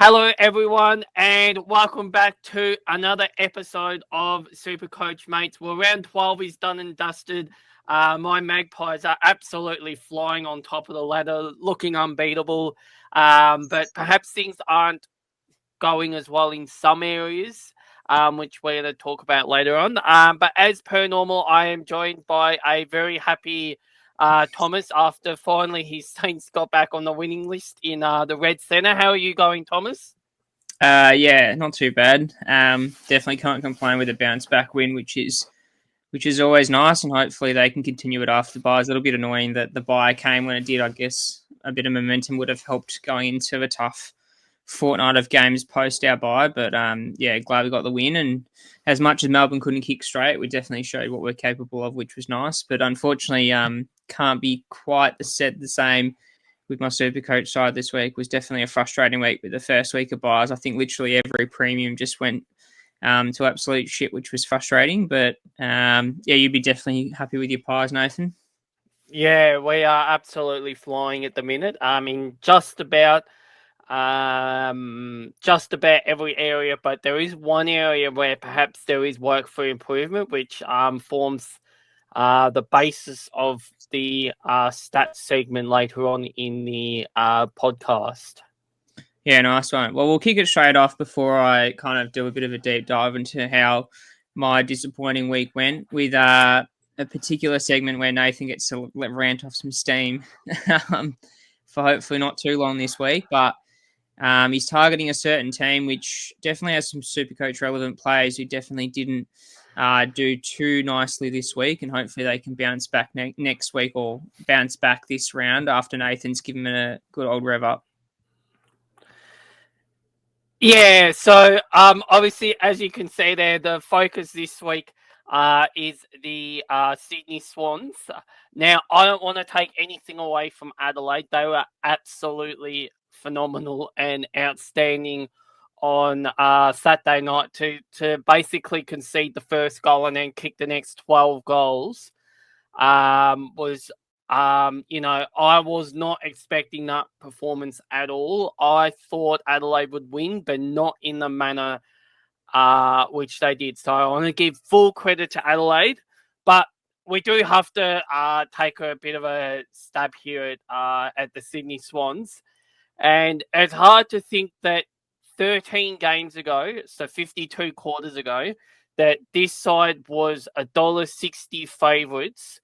Hello, everyone, and welcome back to another episode of SuperCoach, mates. Well, round 12 is done and dusted. My Magpies are absolutely flying on top of the ladder, looking unbeatable. But perhaps things aren't going as well in some areas, which we're going to talk about later on. But as per normal, I am joined by a very happy Thomas after finally his Saints got back on the winning list in the Red Centre. How are you going, Thomas? Yeah, not too bad. Definitely can't complain with a bounce back win, which is always nice, and hopefully they can continue it after the bye. It's a little bit annoying that the bye came when it did. I guess a bit of momentum would have helped going into a tough fortnight of games post our bye, but yeah, glad we got the win. And as much as Melbourne couldn't kick straight, we definitely showed what we're capable of, which was nice. But unfortunately, can't be quite the same with my SuperCoach side this week. Was definitely a frustrating week with the first week of buys. I think literally every premium just went to absolute shit, which was frustrating. But yeah, you'd be definitely happy with your pies, Nathan. Yeah, we are absolutely flying at the minute. I mean, just about every area, but there is one area where perhaps there is work for improvement, which forms the basis of the stats segment later on in the podcast. Yeah, nice one. Well, we'll kick it straight off before I kind of do a bit of a deep dive into how my disappointing week went with a particular segment where Nathan gets to rant off some steam for hopefully not too long this week. But he's targeting a certain team, which definitely has some SuperCoach relevant players who definitely didn't do too nicely this week, and hopefully they can bounce back next week or bounce back this round after Nathan's given them a good old rev up. Yeah, so obviously, as you can see there, the focus this week is the Sydney Swans. Now, I don't want to take anything away from Adelaide. They were absolutely phenomenal and outstanding on Saturday night to basically concede the first goal and then kick the next 12 goals. Was I was not expecting that performance at all. I thought Adelaide would win, but not in the manner which they did. So I want to give full credit to Adelaide, but we do have to take a bit of a stab here at the Sydney Swans. And it's hard to think that 13 games ago, so 52 quarters ago, that this side was $1.60 favourites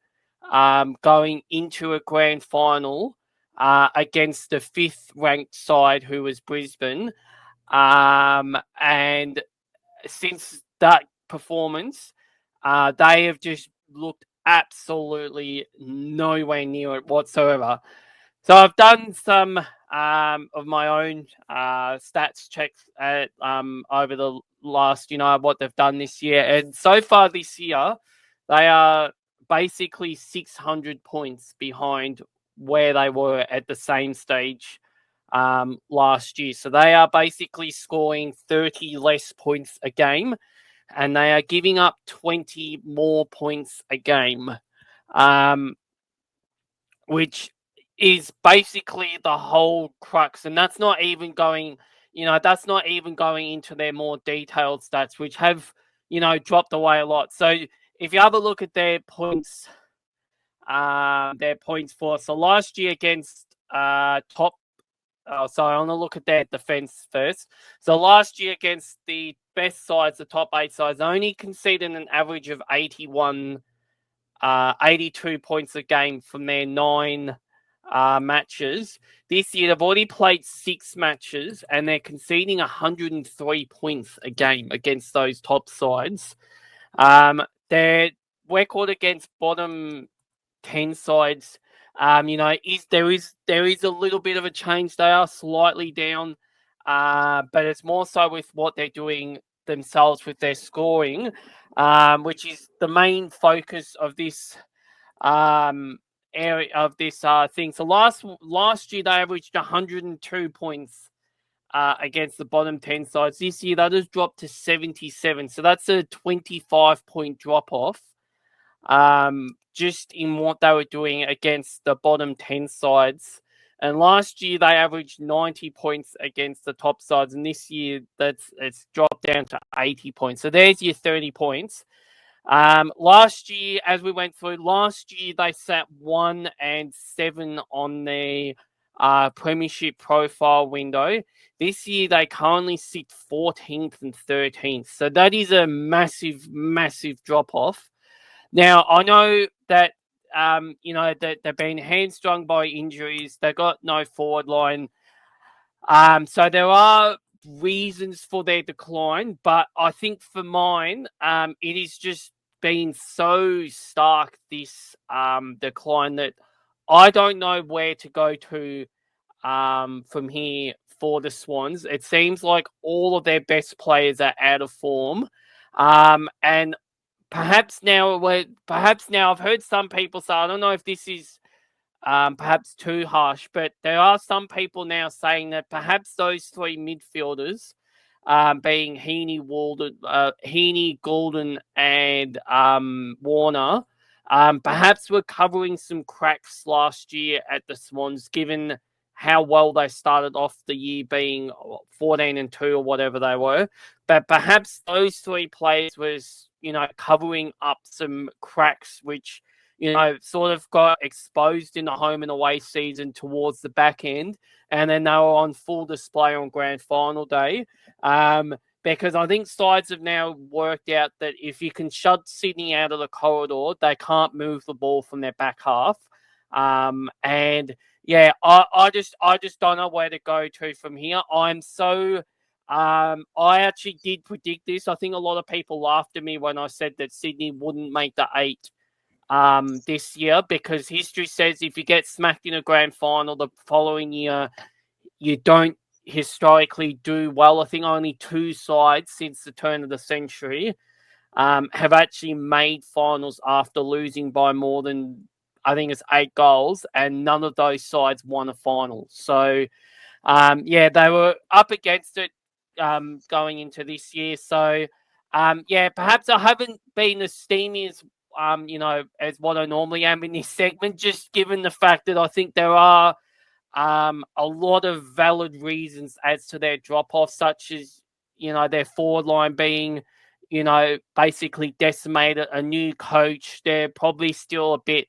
going into a grand final against the fifth ranked side, who was Brisbane. And since that performance, they have just looked absolutely nowhere near it whatsoever. So I've done some of my own stats checks at, over the last, what they've done this year. And so far this year, they are basically 600 points behind where they were at the same stage last year. So they are basically scoring 30 less points a game, and they are giving up 20 more points a game, which is basically the whole crux. And that's not even going, into their more detailed stats, which have, dropped away a lot. So if you have a look at their points for, so last year against top, so I want to look at their defense first. So last year against the best sides, the top 8 sides, only conceded an average of 82 points a game from their 9 matches. This year, they've already played 6 matches and they're conceding 103 points a game against those top sides. Their record against bottom 10 sides, there is a little bit of a change. They are slightly down, but it's more so with what they're doing themselves with their scoring, which is the main focus of this area of this thing. So last year they averaged 102 points against the bottom 10 sides. This year that has dropped to 77. So that's a 25-point drop off. Just in what they were doing against the bottom 10 sides. And last year they averaged 90 points against the top sides, and this year it's dropped down to 80 points. So there's your 30 points. Last year, as we went through, they sat 1-7 on the premiership profile window. This year they currently sit 14th and 13th. So that is a massive, massive drop off. Now I know that that they've been hamstrung by injuries. They've got no forward line. So there are reasons for their decline, but I think for mine, it is just been so stark, this decline, that I don't know where to go to from here for the Swans. It seems like all of their best players are out of form. And perhaps now I've heard some people say, I don't know if this is perhaps too harsh, but there are some people now saying that perhaps those three midfielders, being Heaney, Goulden, and Warner, perhaps were covering some cracks last year at the Swans, given how well they started off the year, being 14-2 or whatever they were. But perhaps those three players was, covering up some cracks, which, sort of got exposed in the home and away season towards the back end. And then they were on full display on grand final day. Because I think sides have now worked out that if you can shut Sydney out of the corridor, they can't move the ball from their back half. And yeah, I just don't know where to go to from here. I actually did predict this. I think a lot of people laughed at me when I said that Sydney wouldn't make the 8 this year, because history says if you get smacked in a grand final the following year, you don't historically do well. I think only 2 sides since the turn of the century have actually made finals after losing by more than, I think it's 8 goals, and none of those sides won a final. So, they were up against it going into this year. So, perhaps I haven't been as steamy as as what I normally am in this segment, just given the fact that I think there are a lot of valid reasons as to their drop off, such as, their forward line being, basically decimated, a new coach. They're probably still a bit,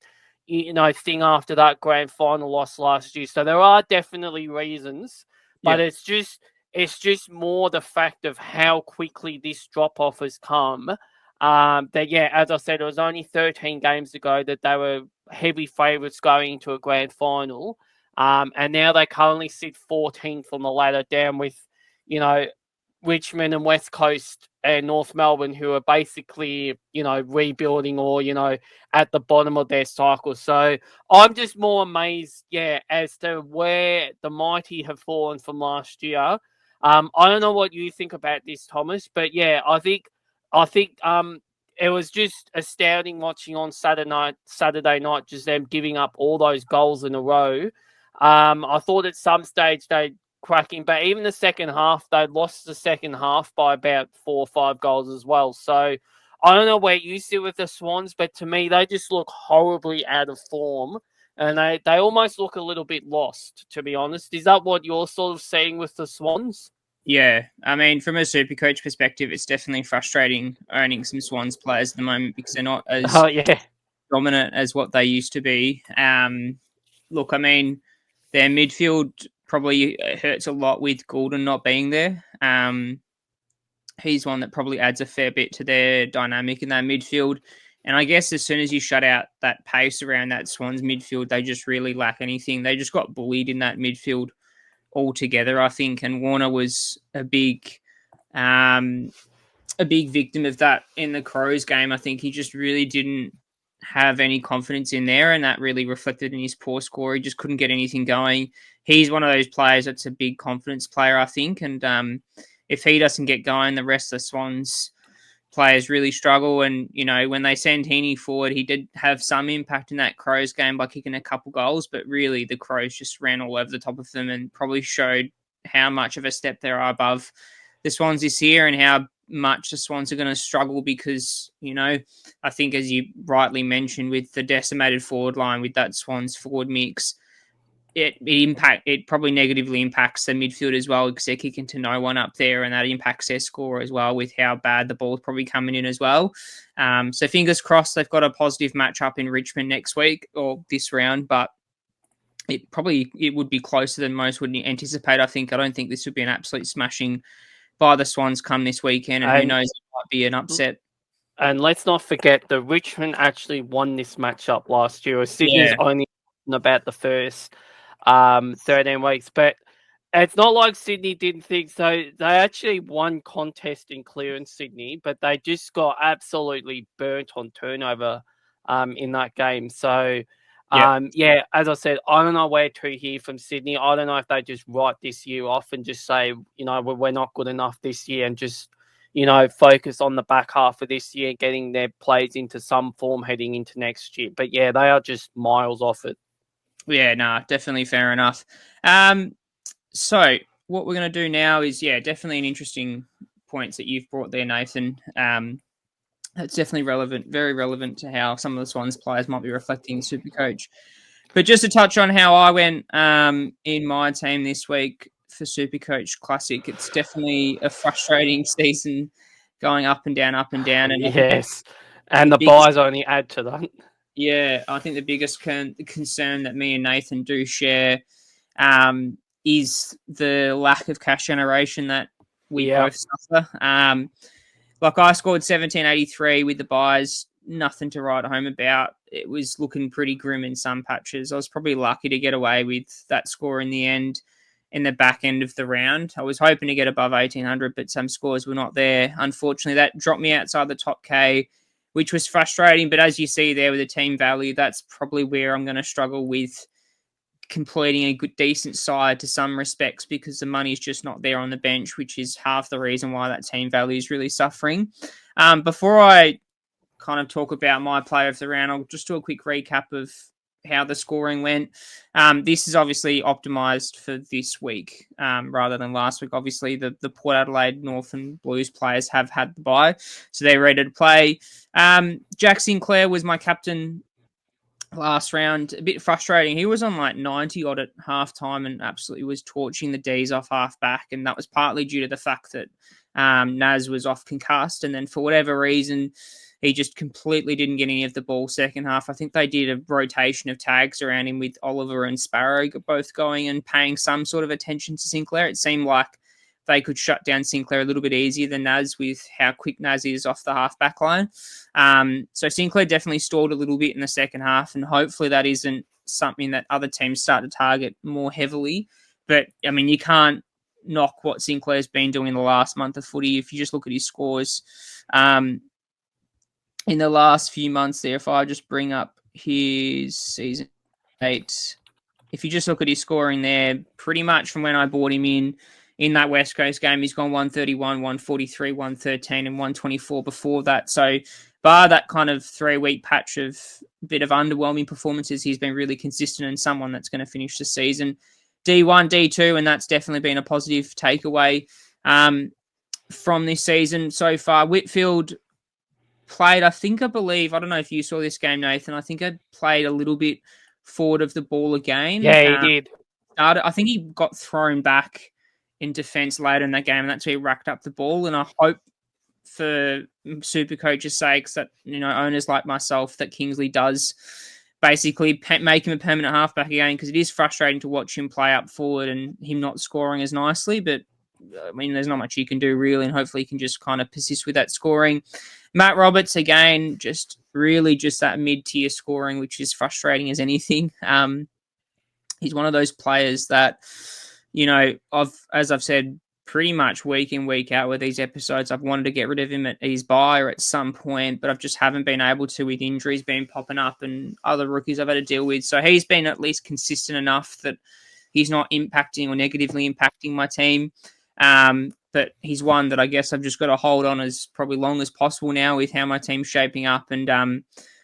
thing after that grand final loss last year. So there are definitely reasons, but it's just more the fact of how quickly this drop off has come. As I said, it was only 13 games ago that they were heavy favourites going into a grand final. And now they currently sit 14th on the ladder, down with, Richmond and West Coast and North Melbourne, who are basically, rebuilding or, at the bottom of their cycle. So I'm just more amazed, as to where the Mighty have fallen from last year. I don't know what you think about this, Thomas, but I think it was just astounding watching on Saturday night, just them giving up all those goals in a row. I thought at some stage they'd cracking, but even the second half, they'd lost the second half by about 4 or 5 goals as well. So I don't know where you sit with the Swans, but to me, they just look horribly out of form, and they almost look a little bit lost, to be honest. Is that what you're sort of seeing with the Swans? Yeah, I mean, from a SuperCoach perspective, it's definitely frustrating owning some Swans players at the moment because they're not as dominant as what they used to be. Look, I mean, their midfield probably hurts a lot with Goulden not being there. He's one that probably adds a fair bit to their dynamic in that midfield. And I guess as soon as you shut out that pace around that Swans midfield, they just really lack anything. They just got bullied in that midfield altogether, I think. And Warner was a big victim of that in the Crows game. I think he just really didn't have any confidence in there, and that really reflected in his poor score. He just couldn't get anything going. He's one of those players that's a big confidence player, I think, and if he doesn't get going, the rest of the Swans players really struggle. And, when they send Heaney forward, he did have some impact in that Crows game by kicking a couple goals, but really the Crows just ran all over the top of them and probably showed how much of a step they are above the Swans this year and how much the Swans are going to struggle because, I think as you rightly mentioned, with the decimated forward line, with that Swans forward mix, it probably negatively impacts the midfield as well, because they're kicking to no one up there, and that impacts their score as well with how bad the ball's probably coming in as well. So fingers crossed they've got a positive matchup in Richmond next week or this round, but it would be closer than most would anticipate. I don't think this would be an absolute smashing by the Swans come this weekend, and who knows, it might be an upset. And let's not forget that Richmond actually won this matchup last year. Sydney's only about the first 13 weeks, but it's not like Sydney didn't think so. They actually won contest in clearance Sydney, but they just got absolutely burnt on turnover in that game. So, as I said, I don't know where to hear from Sydney. I don't know if they just write this year off and just say, we're not good enough this year, and just focus on the back half of this year, getting their plays into some form heading into next year. But yeah, they are just miles off it. Yeah, definitely fair enough. So what we're going to do now is, definitely an interesting points that you've brought there, Nathan. That's definitely relevant, very relevant to how some of the Swans players might be reflecting SuperCoach. But just to touch on how I went in my team this week for SuperCoach Classic, it's definitely a frustrating season, going up and down. And yes, and the buys only add to that. Yeah, I think the biggest concern that me and Nathan do share is the lack of cash generation that we both suffer. Like I scored 1783 with the buys, nothing to write home about. It was looking pretty grim in some patches. I was probably lucky to get away with that score in the end, in the back end of the round. I was hoping to get above 1800, but some scores were not there. Unfortunately, that dropped me outside the top K, which was frustrating. But as you see there with the team value, that's probably where I'm going to struggle with completing a good, decent side to some respects, because the money's just not there on the bench, which is half the reason why that team value is really suffering. Before I kind of talk about my player of the round, I'll just do a quick recap of how the scoring went. This is obviously optimized for this week rather than last week. Obviously, the Port Adelaide Northern Blues players have had the bye, so they're ready to play. Jack Sinclair was my captain last round. A bit frustrating. He was on like 90 odd at halftime and absolutely was torching the D's off half back, and that was partly due to the fact that Naz was off concussed, and then for whatever reason he just completely didn't get any of the ball second half. I think they did a rotation of tags around him with Oliver and Sparrow both going and paying some sort of attention to Sinclair. It seemed like they could shut down Sinclair a little bit easier than Naz with how quick Naz is off the half-back line. So Sinclair definitely stalled a little bit in the second half, and hopefully that isn't something that other teams start to target more heavily. But, I mean, you can't knock what Sinclair's been doing in the last month of footy. If you just look at his scores in the last few months there, if I just bring up his season 8, if you just look at his scoring there, pretty much from when I bought him in that West Coast game, he's gone 131, 143, 113, and 124 before that. So bar that kind of 3-week patch of bit of underwhelming performances, he's been really consistent and someone that's going to finish the season D1, D2, and that's definitely been a positive takeaway from this season so far. Whitfield played, I don't know if you saw this game, Nathan. I think I played a little bit forward of the ball again. Yeah, he did. I think he got thrown back in defence later in that game, and that's where he racked up the ball. And I hope for SuperCoach's sakes that, owners like myself, that Kingsley does basically make him a permanent halfback again, because it is frustrating to watch him play up forward and him not scoring as nicely. But, I mean, there's not much you can do really, and hopefully he can just kind of persist with that scoring. Matt Roberts, again, just that mid-tier scoring, which is frustrating as anything. He's one of those players that, as I've said, pretty much week in, week out with these episodes, I've wanted to get rid of him at his bye or at some point, but I've just haven't been able to, with injuries being popping up and other rookies I've had to deal with. So he's been at least consistent enough that he's not impacting or negatively impacting my team. But he's one that I guess I've just got to hold on as probably long as possible now with how my team's shaping up. And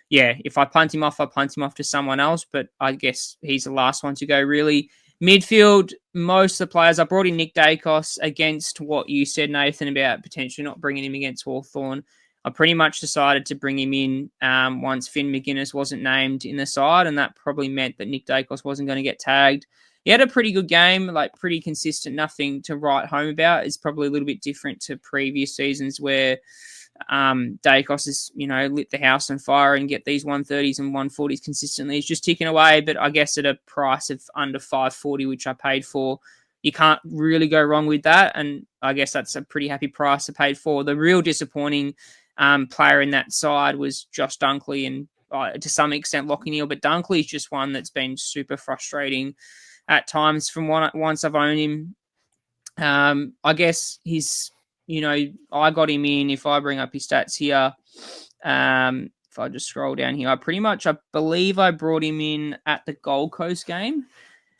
if I punt him off, I punt him off to someone else, but I guess he's the last one to go, really. Midfield, most of the players, I brought in Nick Dacos against what you said, Nathan, about potentially not bringing him against Hawthorn. I pretty much decided to bring him in once Finn McGuinness wasn't named in the side, and that probably meant that Nick Dacos wasn't going to get tagged. He had a pretty good game, like pretty consistent, nothing to write home about. It's probably a little bit different to previous seasons where Dacos has, lit the house on fire and get these 130s and 140s consistently. He's just ticking away, but I guess at a price of under 540, which I paid for, you can't really go wrong with that. And I guess that's a pretty happy price I paid for. The real disappointing player in that side was Josh Dunkley and to some extent Lockie Neal, but Dunkley is just one that's been super frustrating at times from once I've owned him. I guess he's, I got him in, if I bring up his stats here, if I just scroll down here, I believe I brought him in at the Gold Coast game.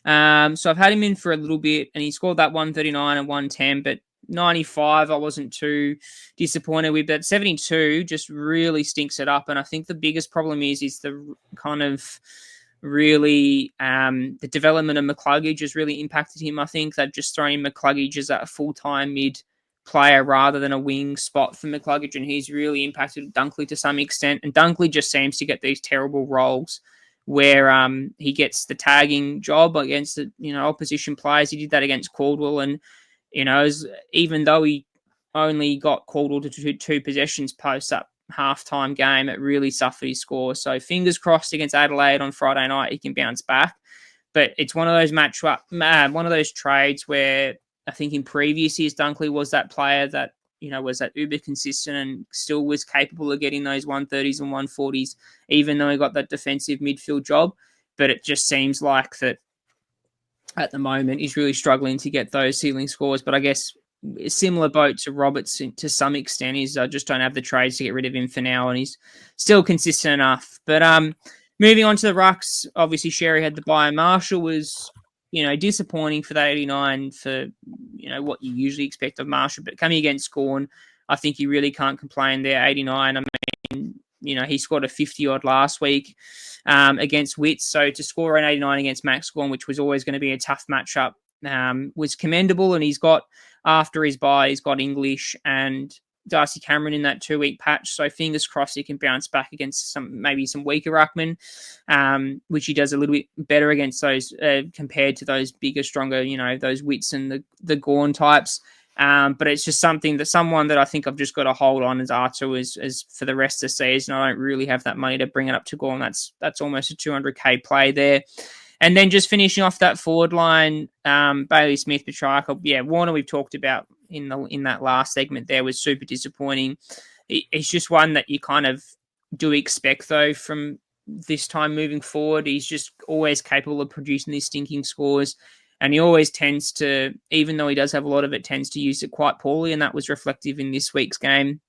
So I've had him in for a little bit and he scored that 139 and 110, but 95 I wasn't too disappointed with, but 72 just really stinks it up. And I think the biggest problem is the kind of really the development of McCluggage has really impacted him. I think they've just thrown in McCluggage as a full-time mid player rather than a wing spot for McCluggage, and he's really impacted Dunkley to some extent. And Dunkley just seems to get these terrible roles where he gets the tagging job against the opposition players. He did that against Caldwell, and even though he only got Caldwell to two possessions post that halftime game, it really suffered his score. So fingers crossed against Adelaide on Friday night he can bounce back. But it's one of those trades where I think in previous years Dunkley was that player that was that uber consistent and still was capable of getting those 130s and 140s, even though he got that defensive midfield job. But it just seems like that at the moment he's really struggling to get those ceiling scores. But I guess a similar boat to Roberts to some extent is I just don't have the trades to get rid of him for now, and he's still consistent enough. But moving on to the rucks, obviously Sherry had the bye. Marshall was disappointing for that 89 for, what you usually expect of Marshall. But coming against Scorn, I think you really can't complain there. 89, I mean, he scored a 50-odd last week against Wits. So to score an 89 against Max Scorn, which was always going to be a tough matchup, was commendable. And he's got, after his bye, he's got English and Darcy Cameron in that 2-week patch. So fingers crossed he can bounce back against maybe some weaker ruckmen, which he does a little bit better against those compared to those bigger, stronger, those Wits and the Gorn types. But it's just someone that I think I've just got to hold on as Archer as for the rest of the season. I don't really have that money to bring it up to Gorn. That's almost a 200k play there. And then just finishing off that forward line, Bailey Smith, Petrarca. Yeah, Warner we've talked about in that last segment there was super disappointing. It's just one that you kind of do expect, though, from this time moving forward. He's just always capable of producing these stinking scores. And he always tends to, even though he does have a lot of it, tends to use it quite poorly. And that was reflective in this week's game.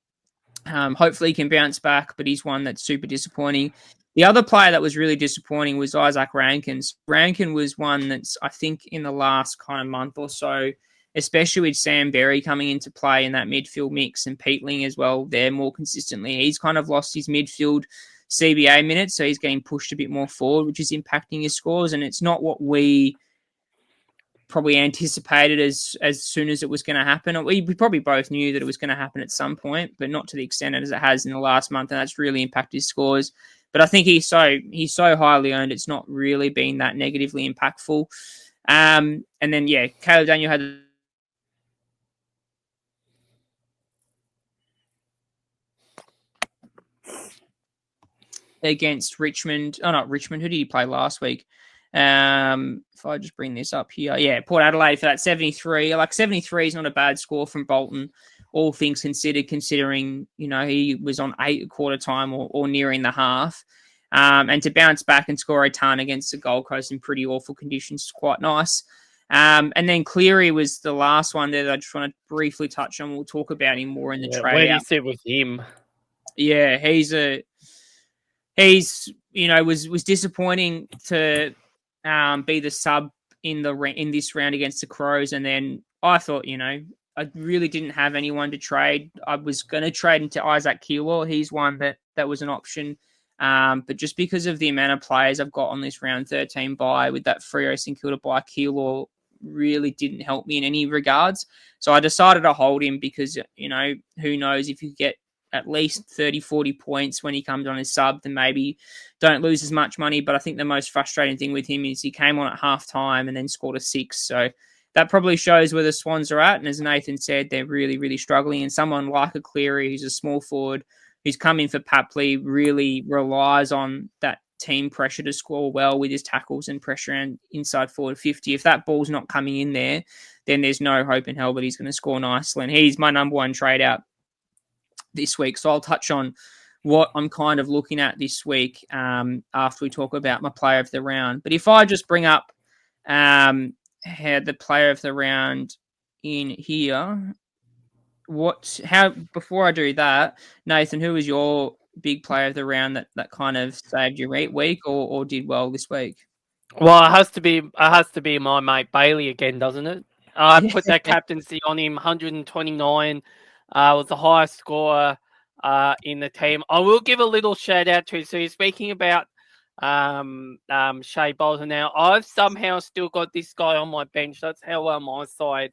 Hopefully he can bounce back, but he's one that's super disappointing. The other player that was really disappointing was Isaac Rankins. Rankin was one that's, I think, in the last kind of month or so, especially with Sam Berry coming into play in that midfield mix and Peatling as well there more consistently. He's kind of lost his midfield CBA minutes, so he's getting pushed a bit more forward, which is impacting his scores. And it's not what we probably anticipated as soon as it was going to happen. We probably both knew that it was going to happen at some point, but not to the extent as it has in the last month, and that's really impacted his scores. But I think he's so highly owned, it's not really been that negatively impactful. And then, yeah, Caleb Daniel had against Richmond. Oh, not Richmond. Who did he play last week? If I just bring this up here. Yeah, Port Adelaide for that 73. Like 73 is not a bad score from Bolton, all things considered, considering, he was on 8 at quarter time or nearing the half. And to bounce back and score a ton against the Gold Coast in pretty awful conditions is quite nice. And then Cleary was the last one there that I just want to briefly touch on. We'll talk about him more in the trade. Where do you sit with him? Yeah, was disappointing to be the sub in this round against the Crows, and then I thought, I really didn't have anyone to trade. I was going to trade into Isaac Keilor. He's one that was an option, but just because of the amount of players I've got on this round 13 bye with that Freo St Kilda bye, Keilor really didn't help me in any regards. So I decided to hold him because who knows if you get at least 30, 40 points when he comes on as sub, then maybe don't lose as much money. But I think the most frustrating thing with him is he came on at half time and then scored a 6. So that probably shows where the Swans are at. And as Nathan said, they're really, really struggling. And someone like a Cleary, who's a small forward, who's come in for Papley, really relies on that team pressure to score well with his tackles and pressure and inside forward 50. If that ball's not coming in there, then there's no hope in hell that he's going to score nicely. And he's my number one trade out this week. So I'll touch on what I'm kind of looking at this week after we talk about my player of the round. But if I just bring up the player of the round in here, before I do that, Nathan, who was your big player of the round that kind of saved your week or did well this week? Well, it has to be my mate Bailey again, doesn't it? I put that captaincy on him, 129. Was the highest scorer in the team. I will give a little shout out to. So you're speaking about Shea Bolton. Now I've somehow still got this guy on my bench. That's how well my side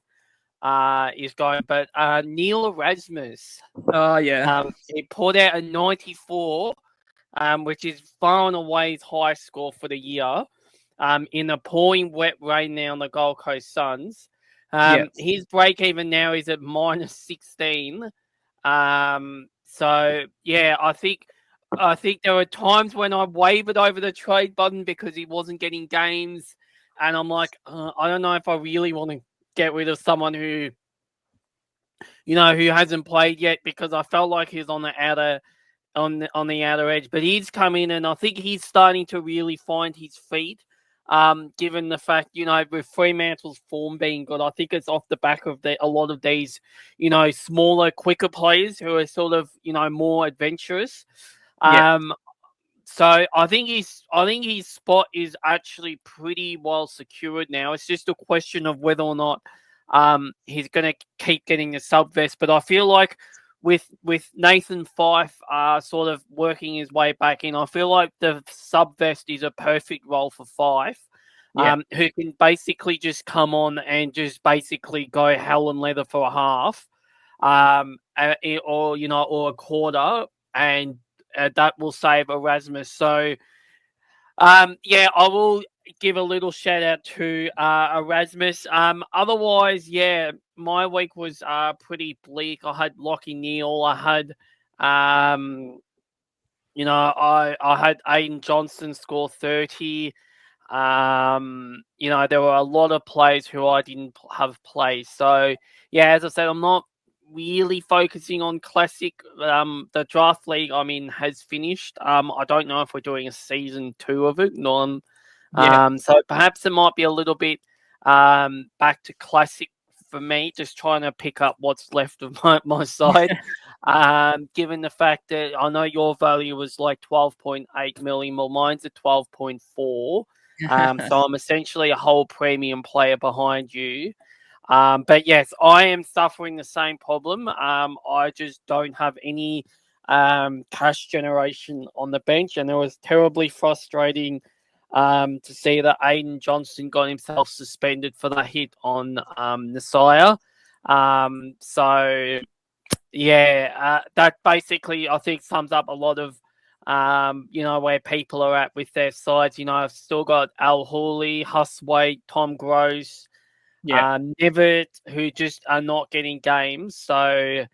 is going. But Neil Erasmus. Oh yeah. He put out a 94, which is far and away his highest score for the year. In the pouring wet rain now on the Gold Coast Suns. His break even now is at minus 16. So yeah, I think there were times when I wavered over the trade button because he wasn't getting games, and I'm like, I don't know if I really want to get rid of someone who hasn't played yet, because I felt like he's on the outer edge. But he's come in, and I think he's starting to really find his feet. Given the fact, with Fremantle's form being good, I think it's off the back of a lot of these, smaller, quicker players who are sort of, more adventurous. So I think his spot is actually pretty well secured now. It's just a question of whether or not he's going to keep getting the sub vest. But I feel like with Nathan Fyfe sort of working his way back in, I feel like the sub vest is a perfect role for Fyfe, who can basically just come on and just basically go hell and leather for a half, or a quarter, and that will save Erasmus. So, I will give a little shout out to Erasmus. Otherwise, my week was pretty bleak. I had Lockie Neal. I had, I had Aiden Johnson score 30. There were a lot of players who I didn't have play. So, as I said, I'm not really focusing on Classic. The draft league I'm in has finished. I don't know if we're doing a season 2 of it. So perhaps it might be a little bit back to Classic for me, just trying to pick up what's left of my side. Given the fact that I know your value was like 12.8 million, well, mine's at 12.4. So I'm essentially a whole premium player behind you. But yes, I am suffering the same problem. I just don't have any cash generation on the bench, and it was terribly frustrating to see that Aiden Johnson got himself suspended for that hit on Nasiah. That basically, I think, sums up a lot of where people are at with their sides. I've still got Al Hawley, Huswaite, Tom Gross, Nivet, who just are not getting games. So,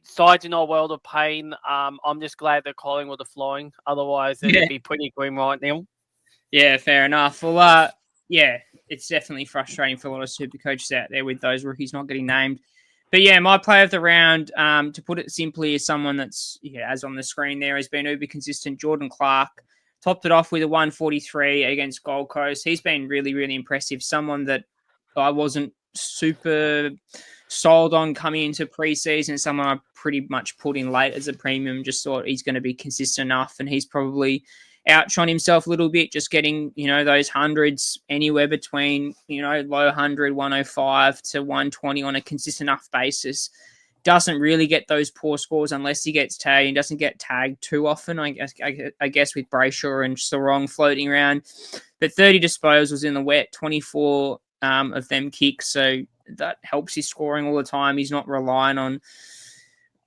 sides are not world of pain. I'm just glad that Collingwood are flying. Otherwise, it'd be pretty grim right now. Yeah, fair enough. Well, it's definitely frustrating for a lot of super coaches out there with those rookies not getting named. But my player of the round, to put it simply, is someone that's, as on the screen there, has been uber consistent. Jordan Clark topped it off with a 143 against Gold Coast. He's been really, really impressive. Someone that I wasn't super sold on coming into preseason. Someone I pretty much put in late as a premium. Just thought he's going to be consistent enough, and he's probably outshone himself a little bit, just getting, those hundreds anywhere between, low 100, 105 to 120 on a consistent enough basis. Doesn't really get those poor scores unless he gets tagged, and doesn't get tagged too often, I guess with Brayshaw and Sarong floating around. But 30 disposals in the wet, 24 of them kicks. So that helps his scoring all the time. He's not relying on,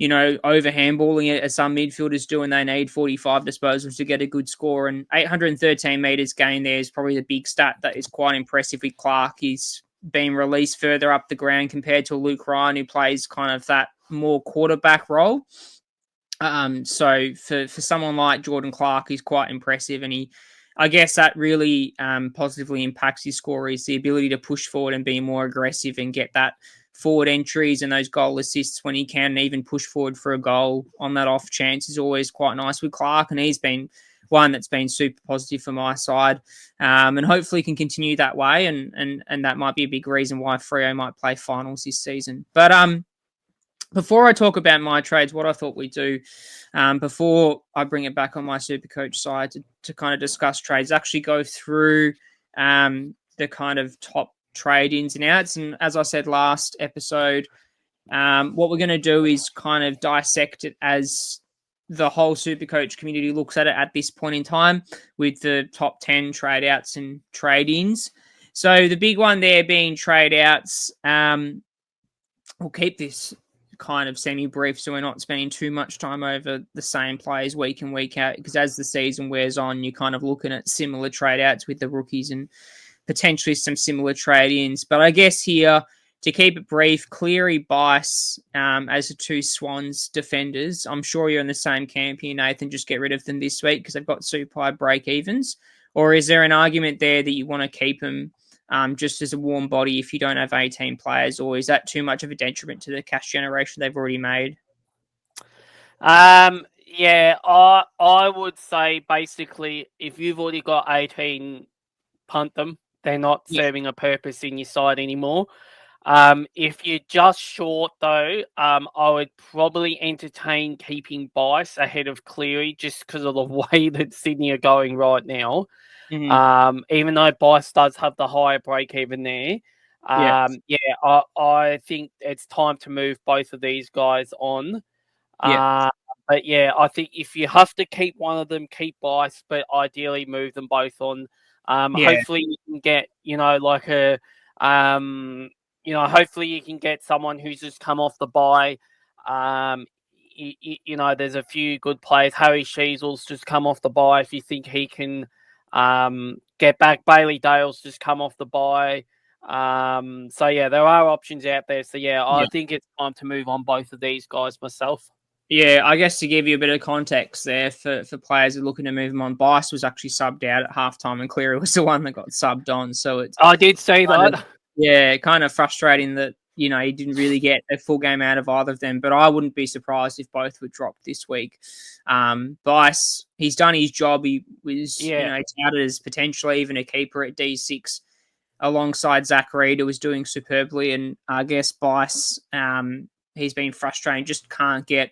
over handballing it as some midfielders do, and they need 45 disposals to get a good score. And 813 metres gained there is probably the big stat that is quite impressive with Clark. He's been released further up the ground compared to Luke Ryan, who plays kind of that more quarterback role. So for someone like Jordan Clark, he's quite impressive, and I guess that really positively impacts his score is the ability to push forward and be more aggressive and get that forward entries and those goal assists when he can, and even push forward for a goal on that off chance is always quite nice with Clark, and he's been one that's been super positive for my side, and hopefully can continue that way, and that might be a big reason why Freo might play finals this season. But before I talk about my trades, what I thought we'd do before I bring it back on my SuperCoach side to kind of discuss trades, actually go through the kind of top trade ins and outs. And as I said last episode, what we're going to do is kind of dissect it as the whole SuperCoach community looks at it at this point in time with the top 10 trade outs and trade ins. So the big one there being trade outs, we'll keep this kind of semi-brief so we're not spending too much time over the same players week in, week out, because as the season wears on, you're kind of looking at similar trade outs with the rookies and potentially some similar trade-ins. But I guess here, to keep it brief, Cleary, Bice as the two Swans defenders. I'm sure you're in the same camp here, Nathan. Just get rid of them this week because they've got super high break-evens. Or is there an argument there that you want to keep them just as a warm body if you don't have 18 players? Or is that too much of a detriment to the cash generation they've already made? Yeah, I would say basically if you've already got 18, punt them. They're not serving a purpose in your side anymore. If you're just short, though, I would probably entertain keeping Bice ahead of Cleary just because of the way that Sydney are going right now. Mm-hmm. Even though Bice does have the higher break even there. I think it's time to move both of these guys on. But yeah, I think if you have to keep one of them, keep Bice, but ideally move them both on. Hopefully you can get, hopefully you can get someone who's just come off the bye. There's a few good players. Harry Sheasel's just come off the bye. If you think he can get back, Bailey Dale's just come off the bye. There are options out there. I think it's time to move on both of these guys myself. Yeah, I guess to give you a bit of context there for players who are looking to move him on, Bice was actually subbed out at halftime and Cleary was the one that got subbed on. So I did see that. Kind of frustrating that, he didn't really get a full game out of either of them. But I wouldn't be surprised if both were dropped this week. Bice, he's done his job. He was, touted as potentially even a keeper at D6 alongside Zachary, who was doing superbly. And I guess Bice, he's been frustrating, just can't get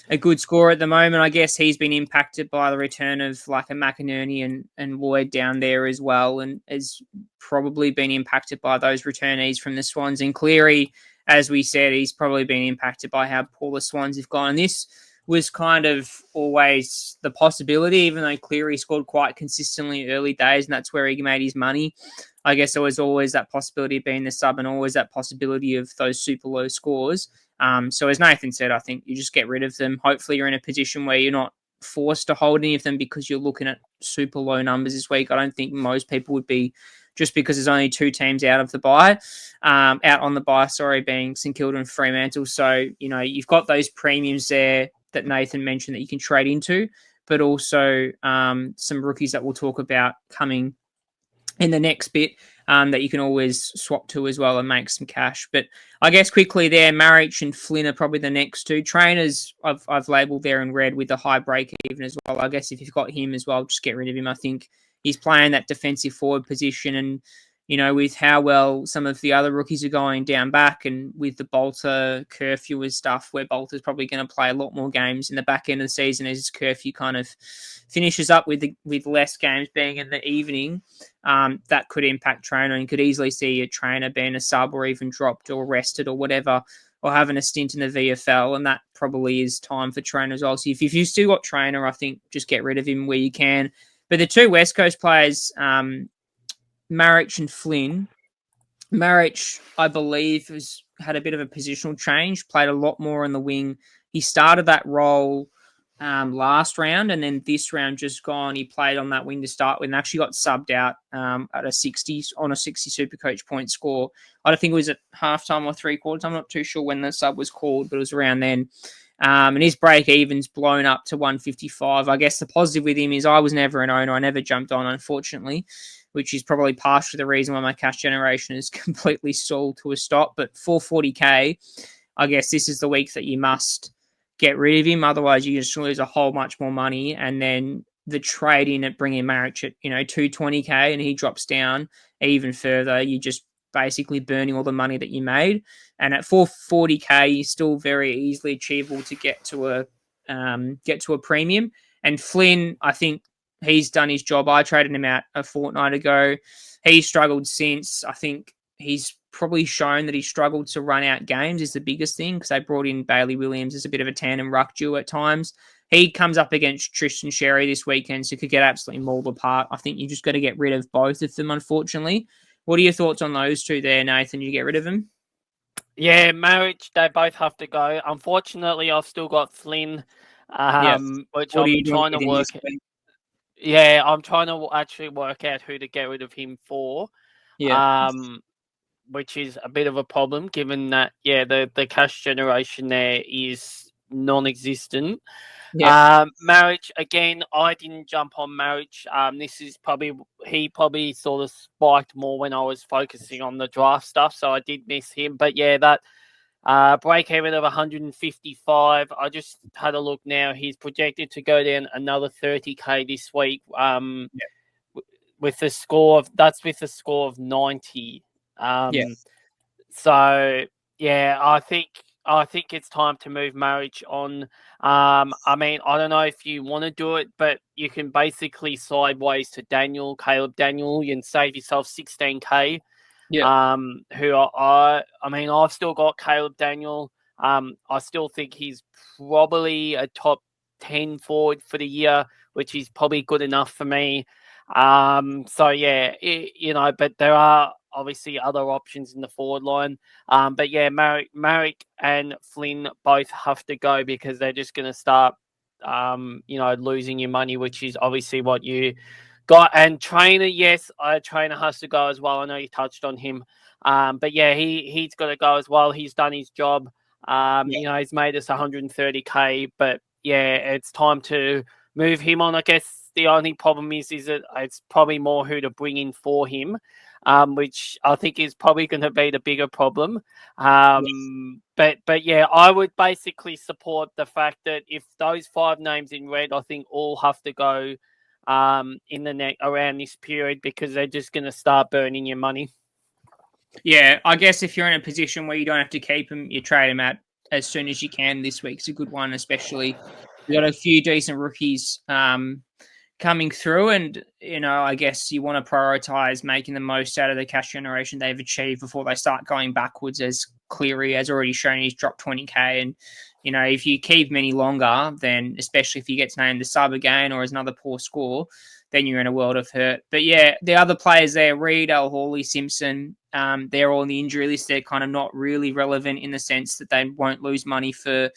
a good score at the moment. I guess he's been impacted by the return of like a McInerney and Lloyd down there as well, and has probably been impacted by those returnees from the Swans. And Cleary, as we said, he's probably been impacted by how poor the Swans have gone. And this was kind of always the possibility, even though Cleary scored quite consistently early days, and that's where he made his money. I guess there was always that possibility of being the sub and always that possibility of those super low scores. So as Nathan said, I think you just get rid of them. Hopefully you're in a position where you're not forced to hold any of them because you're looking at super low numbers this week. I don't think most people would be, just because there's only two teams out on the bye, being St Kilda and Fremantle. So, you've got those premiums there that Nathan mentioned that you can trade into, but also some rookies that we'll talk about coming in the next bit that you can always swap to as well and make some cash. But I guess quickly there, Marich and Flynn are probably the next two. Trainers I've labelled there in red with the high break even as well. I guess if you've got him as well, just get rid of him. I think he's playing that defensive forward position, and with how well some of the other rookies are going down back, and with the Bolter curfew and stuff, where Bolter's probably going to play a lot more games in the back end of the season as his curfew kind of finishes up with less games being in the evening, that could impact Trainer, and you could easily see a Trainer being a sub or even dropped or rested or whatever, or having a stint in the VFL, and that probably is time for Trainer as well. So if you've still got Trainer, I think just get rid of him where you can. But the two West Coast players, Marich and Flynn, Maric, I believe, has had a bit of a positional change, played a lot more on the wing. He started that role last round, and then this round just gone, he played on that wing to start with and actually got subbed out at a 60 SuperCoach point score. I don't think it was at halftime or three quarters. I'm not too sure when the sub was called, but it was around then. And his break even's blown up to 155. I guess the positive with him is I was never an owner. I never jumped on, unfortunately, which is probably partially the reason why my cash generation is completely stalled to a stop. But 440k, I guess this is the week that you must get rid of him. Otherwise, you just lose a whole much more money. And then the trade in at bringing Maric at 220k, and he drops down even further. You just basically burning all the money that you made. And at 440k, you're still very easily achievable to get to a premium. And Flynn, I think he's done his job. I traded him out a fortnight ago. He's struggled since. I think he's probably shown that he struggled to run out games is the biggest thing, because they brought in Bailey Williams as a bit of a tandem ruck duo at times. He comes up against Tristan Sherry this weekend, so could get absolutely mauled apart. I think you just got to get rid of both of them, unfortunately. What are your thoughts on those two there, Nathan? You get rid of them? Yeah, Maric, they both have to go. Unfortunately, I've still got Flynn, which What are I'm you doing trying to with him work. this week? Yeah, I'm trying to actually work out who to get rid of him for. Yeah. Which is a bit of a problem given that the cash generation there is non-existent. Yeah. Marriage again, I didn't jump on marriage. This is he probably sort of spiked more when I was focusing on the draft stuff, so I did miss him. But yeah, that break even of 155. I just had a look now. He's projected to go down another 30k this week. With the score of 90. Yeah. So yeah, I think it's time to move marriage on. I mean, I don't know if you want to do it, but you can basically sideways to Caleb Daniel, you can save yourself 16k. Yeah. I mean, I've still got Caleb Daniel. I still think he's probably a top 10 forward for the year, which is probably good enough for me. So yeah, but there are obviously other options in the forward line. But yeah, Marek and Flynn both have to go because they're just going to start, losing your money, which is obviously what you got. And Trainer, yes, Trainer has to go as well. I know you touched on him. But yeah, he's got to go as well. He's done his job. He's made us 130k, but yeah, it's time to move him on. I guess the only problem is that it's probably more who to bring in for him, which I think is probably going to be the bigger problem. But yeah, I would basically support the fact that if those 5 names in red, I think all have to go in the neck around this period because they're just going to start burning your money. Yeah, I guess if you're in a position where you don't have to keep them, you trade them out as soon as you can. This week's a good one, especially. We've got a few decent rookies coming through, and I guess you want to prioritize making the most out of the cash generation they've achieved before they start going backwards. As Cleary has already shown, he's dropped 20k, and if you keep him any longer, then especially if he gets named the sub again or has another poor score, then you're in a world of hurt. But yeah, the other players there, Reed, El Hawley, Simpson, they're all on the injury list. They're kind of not really relevant in the sense that they won't lose money for,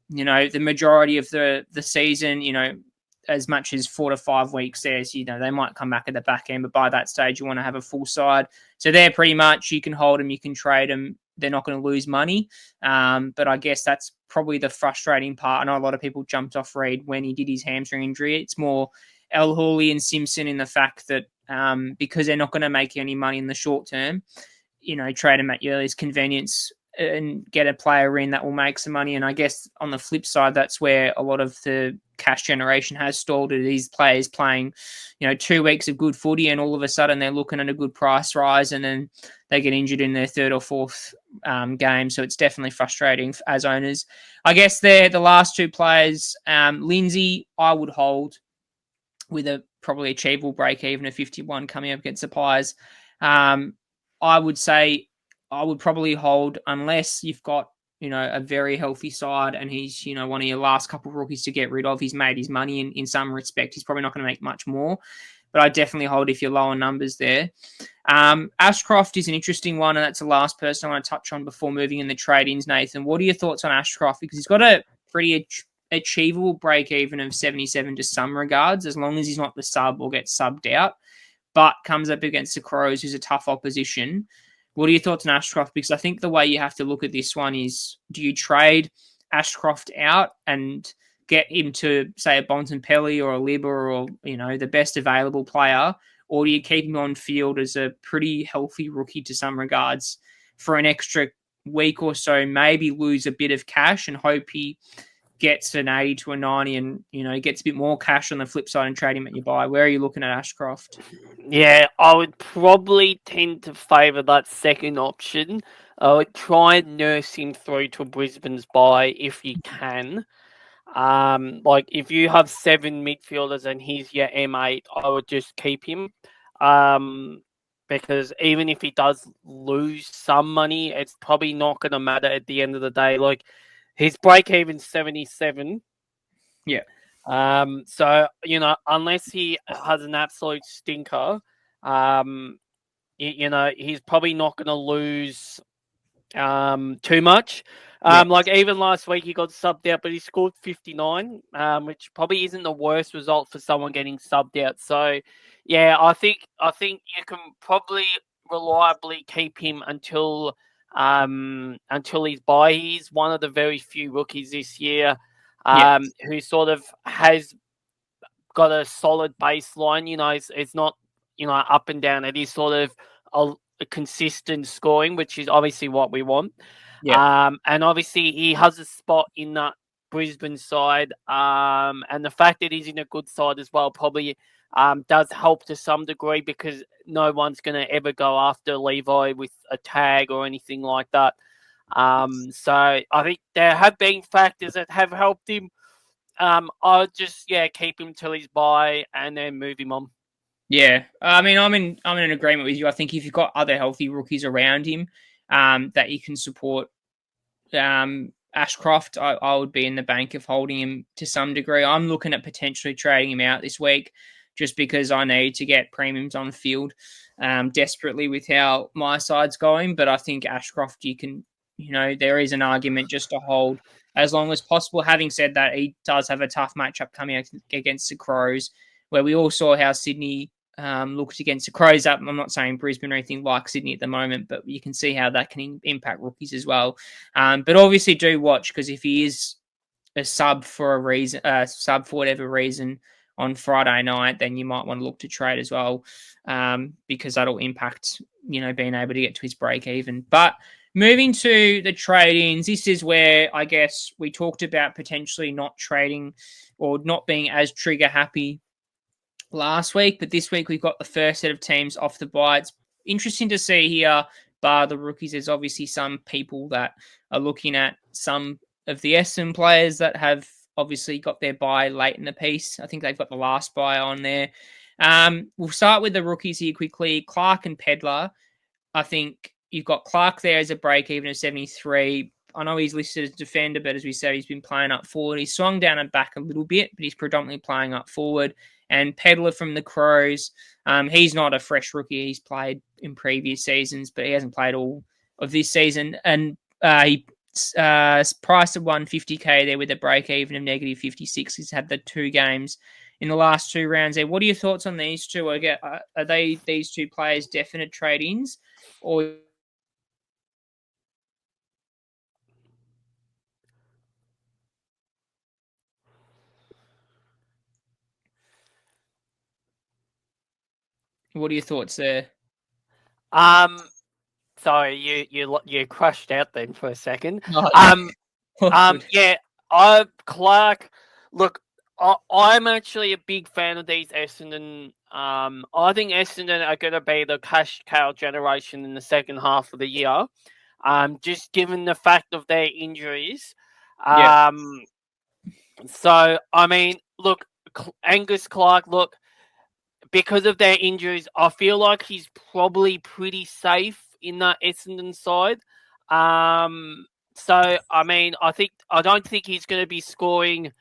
the majority of the season, as much as 4 to 5 weeks there. So, they might come back at the back end, but by that stage, you want to have a full side. So they're pretty much, you can hold them, you can trade them. They're not going to lose money. But I guess that's probably the frustrating part. I know a lot of people jumped off Reed when he did his hamstring injury. It's more El Hawley and Simpson in the fact that because they're not going to make any money in the short term, trade them at your earliest convenience and get a player in that will make some money. And I guess on the flip side, that's where a lot of the cash generation has stalled. These players playing, 2 weeks of good footy, and all of a sudden they're looking at a good price rise, and then they get injured in their 3rd or 4th game. So it's definitely frustrating as owners. I guess they're the last 2 players. Lindsay, I would hold with a probably achievable break even of 51 coming up against the Pies. I would say I would probably hold unless you've got, a very healthy side and he's, one of your last couple of rookies to get rid of. He's made his money in some respect. He's probably not going to make much more, but I definitely hold if you're low on numbers there. Ashcroft is an interesting one, and that's the last person I want to touch on before moving in the trade-ins, Nathan. What are your thoughts on Ashcroft? Because he's got a pretty achievable break-even of 77 to some regards, as long as he's not the sub or gets subbed out, but comes up against the Crows, who's a tough opposition. What are your thoughts on Ashcroft? Because I think the way you have to look at this one is, do you trade Ashcroft out and get him to, say, a Bontempelli or a Libba or, the best available player, or do you keep him on field as a pretty healthy rookie to some regards for an extra week or so, maybe lose a bit of cash and hope he gets an 80 to a 90 and, gets a bit more cash on the flip side and trade him at your buy? Where are you looking at Ashcroft? Yeah, I would probably tend to favour that second option. I would try and nurse him through to Brisbane's bye if you can. Like if you have 7 midfielders and he's your M8, I would just keep him. Because even if he does lose some money, it's probably not going to matter at the end of the day. Like his break even 77. Yeah. So unless he has an absolute stinker, he's probably not going to lose too much. Like even last week he got subbed out, but he scored 59, which probably isn't the worst result for someone getting subbed out. So yeah, I think you can probably reliably keep him until he's bye. He's one of the very few rookies this year who sort of has got a solid baseline. It's not up and down. It is sort of a consistent scoring, which is obviously what we want. And obviously he has a spot in that Brisbane side, and the fact that he's in a good side as well probably does help to some degree, because no one's going to ever go after Levi with a tag or anything like that. So I think there have been factors that have helped him. I'll just keep him till he's bye and then move him on. Yeah, I mean, I'm in agreement with you. I think if you've got other healthy rookies around him, that you can support, Ashcroft, I would be in the bank of holding him to some degree. I'm looking at potentially trading him out this week, just because I need to get premiums on field, desperately with how my side's going. But I think Ashcroft, you can, there is an argument just to hold as long as possible. Having said that, he does have a tough matchup coming against the Crows, where we all saw how Sydney looked against the Crows. Up, I'm not saying Brisbane or anything like Sydney at the moment, but you can see how that can impact rookies as well. But obviously, do watch, because if he is a sub for a reason, sub for whatever reason on Friday night, then you might want to look to trade as well, because that'll impact being able to get to his break even. But moving to the trade-ins, this is where I guess we talked about potentially not trading or not being as trigger happy last week, but this week we've got the first set of teams off the bye. It's interesting to see here, bar the rookies, there's obviously some people that are looking at some of the Essendon players that have obviously got their bye late in the piece. I think they've got the last bye on there. We'll start with the rookies here quickly. Clark and Pedlar. I think you've got Clark there as a break even of 73. I know he's listed as defender, but as we said, he's been playing up forward. He's swung down and back a little bit, but he's predominantly playing up forward. And Pedlar from the Crows, he's not a fresh rookie. He's played in previous seasons, but he hasn't played all of this season. And he priced at 150k there with a break even of negative 56. He's had the 2 games in the last 2 rounds there. What are your thoughts on these two? Are they these 2 players definite trade-ins, or what are your thoughts there? Sorry, you crushed out then for a second. Oh, Clark. Look, I'm actually a big fan of these Essendon. I think Essendon are going to be the cash cow generation in the second half of the year. Just given the fact of their injuries. So I mean, look, Angus Clark. Look, because of their injuries, I feel like he's probably pretty safe in that Essendon side. So I mean, I don't think he's going to be scoring,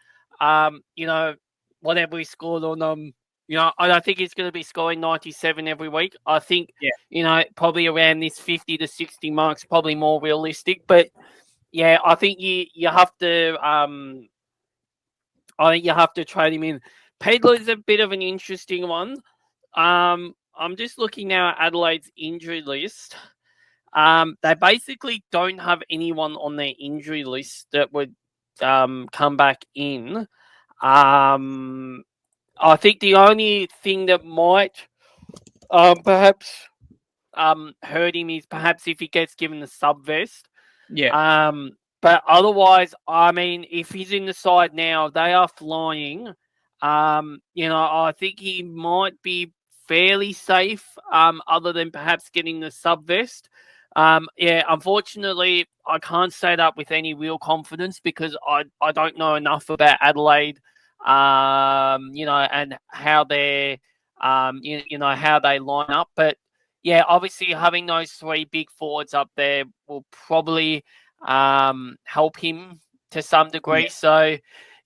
whatever he scored on I don't think he's going to be scoring 97 every week. I think, Yeah. Probably around this 50 to 60 marks, probably more realistic. But yeah, I think you have to I think you have to trade him in. Pedler's a bit of an interesting one. I'm just looking now at Adelaide's injury list. They basically don't have anyone on their injury list that would come back in. Um, I think the only thing that might perhaps hurt him is perhaps if he gets given the sub vest. Yeah. But otherwise, I mean, if he's in the side now, they are flying. I think he might be fairly safe, other than perhaps getting the sub vest. Yeah, unfortunately, I can't say that with any real confidence because I don't know enough about Adelaide, and how they're, how they line up. But yeah, obviously having those three big forwards up there will probably help him to some degree. Yeah. So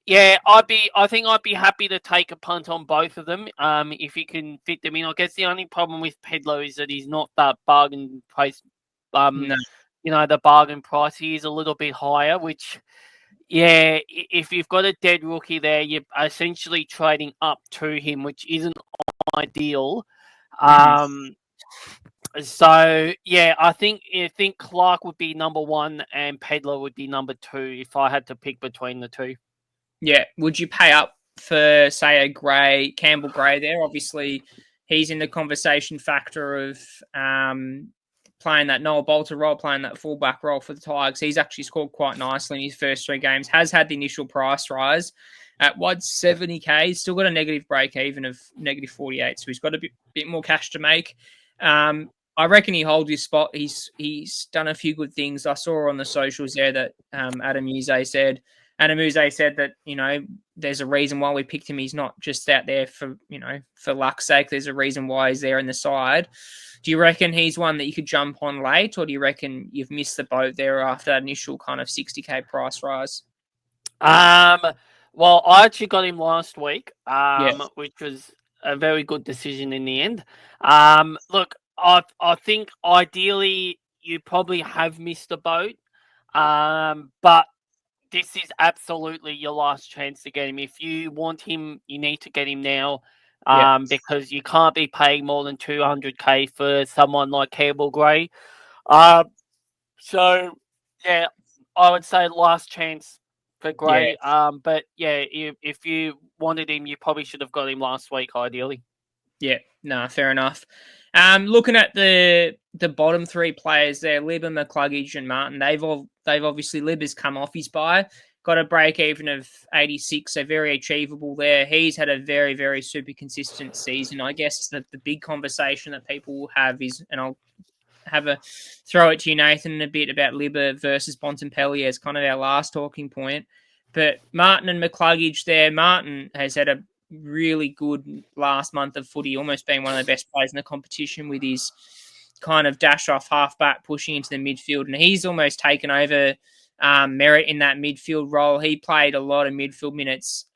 yeah, I think I'd be happy to take a punt on both of them. If you can fit them in. I guess the only problem with Pedlo is that he's not that bargain price. No. The bargain price, he is a little bit higher, which, yeah, if you've got a dead rookie there, you're essentially trading up to him, which isn't ideal. Mm-hmm. So yeah, I think Clark would be number one and Pedler would be number two if I had to pick between the two. Yeah. Would you pay up for, say, a Campbell Gray there? Obviously, he's in the conversation factor of playing that Noah Bolter role, playing that fullback role for the Tigers. He's actually scored quite nicely in his first three games, has had the initial price rise at 170k. He's still got a negative break even of negative 48, so he's got a bit more cash to make. I reckon he holds his spot. He's done a few good things. I saw on the socials there that Adam Muse said that, there's a reason why we picked him. He's not just out there for luck's sake. There's a reason why he's there in the side. Do you reckon he's one that you could jump on late, or do you reckon you've missed the boat there after that initial kind of 60k price rise? Well, I actually got him last week, Yeah. which was a very good decision in the end. Look, I think ideally you probably have missed the boat, but this is absolutely your last chance to get him. If you want him, you need to get him now, Yeah. because you can't be paying more than 200k for someone like Campbell Gray. Um, so yeah, I would say last chance for Yeah. Gray. But yeah, if you wanted him, you probably should have got him last week, ideally. Yeah, no, fair enough. Looking at the bottom three players there, Libba, McCluggage, and Martin, they've obviously Libba's come off his bye, got a break even of 86, so very achievable there. He's had a very, very super consistent season. I guess the big conversation that people will have is, and I'll throw it to you, Nathan, in a bit about Libba versus Bontempelli as kind of our last talking point. But Martin and McCluggage there, Martin has had a really good last month of footy, almost being one of the best players in the competition with his kind of dash off halfback pushing into the midfield. And he's almost taken over Merritt in that midfield role. He played a lot of midfield minutes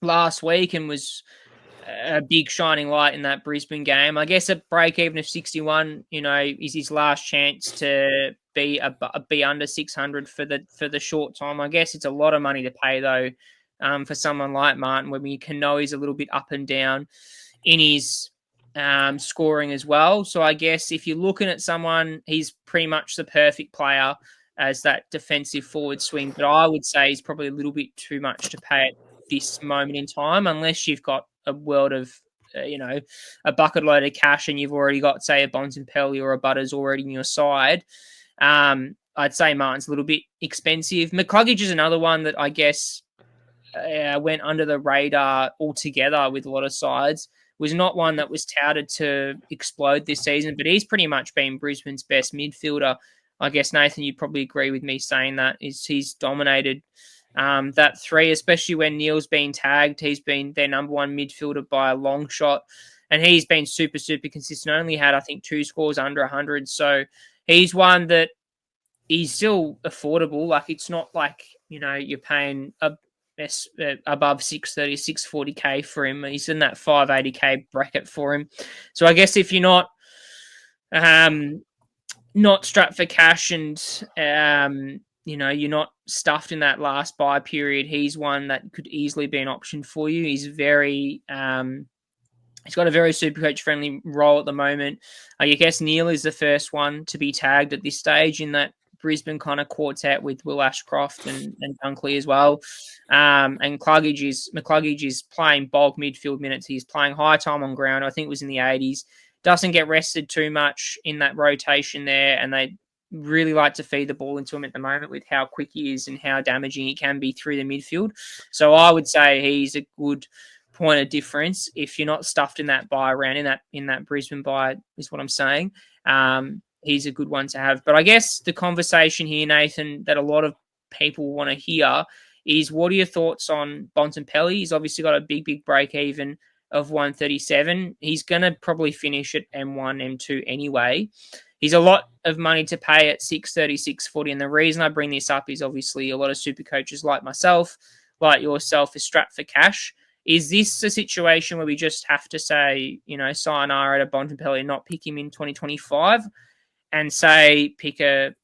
last week and was a big shining light in that Brisbane game. I guess a break even of 61, is his last chance to be under 600 for the short time. I guess it's a lot of money to pay though, for someone like Martin, when you can know he's a little bit up and down in his scoring as well. So I guess if you're looking at someone, he's pretty much the perfect player as that defensive forward swing. But I would say he's probably a little bit too much to pay at this moment in time, unless you've got a world of, a bucket load of cash and you've already got, say, a Bontempelli or a Butters already in your side. I'd say Martin's a little bit expensive. McCluggage is another one that I guess went under the radar altogether with a lot of sides. Was not one that was touted to explode this season, but he's pretty much been Brisbane's best midfielder. I guess, Nathan, you'd probably agree with me saying that he's dominated that three, especially when Neil's been tagged. He's been their number one midfielder by a long shot, and he's been super, super consistent. Only had, I think, 2 scores under 100. So he's one that he's still affordable. Like, it's not like, you're paying above 630, 640k for him. He's in that 580k bracket for him. So I guess if you're not strapped for cash and you're not stuffed in that last buy period, he's one that could easily be an option for you. He's he's got a very Supercoach friendly role at the moment. I guess Neil is the first one to be tagged at this stage in that Brisbane kind of quartet with Will Ashcroft and Dunkley as well. And McCluggage is playing bulk midfield minutes. He's playing high time on ground. I think it was in the 80s. Doesn't get rested too much in that rotation there, and they really like to feed the ball into him at the moment with how quick he is and how damaging he can be through the midfield. So I would say he's a good point of difference if you're not stuffed in that buy round, in that Brisbane buy is what I'm saying. He's a good one to have. But I guess the conversation here, Nathan, that a lot of people want to hear is, what are your thoughts on Bontempelli? He's obviously got a big break even of 137. He's going to probably finish at M1, M2 anyway. He's a lot of money to pay at 630, 640. And the reason I bring this up is obviously a lot of super coaches like myself, like yourself, is strapped for cash. Is this a situation where we just have to say, sayonara to Bontempelli and not pick him in 2025 and say pick a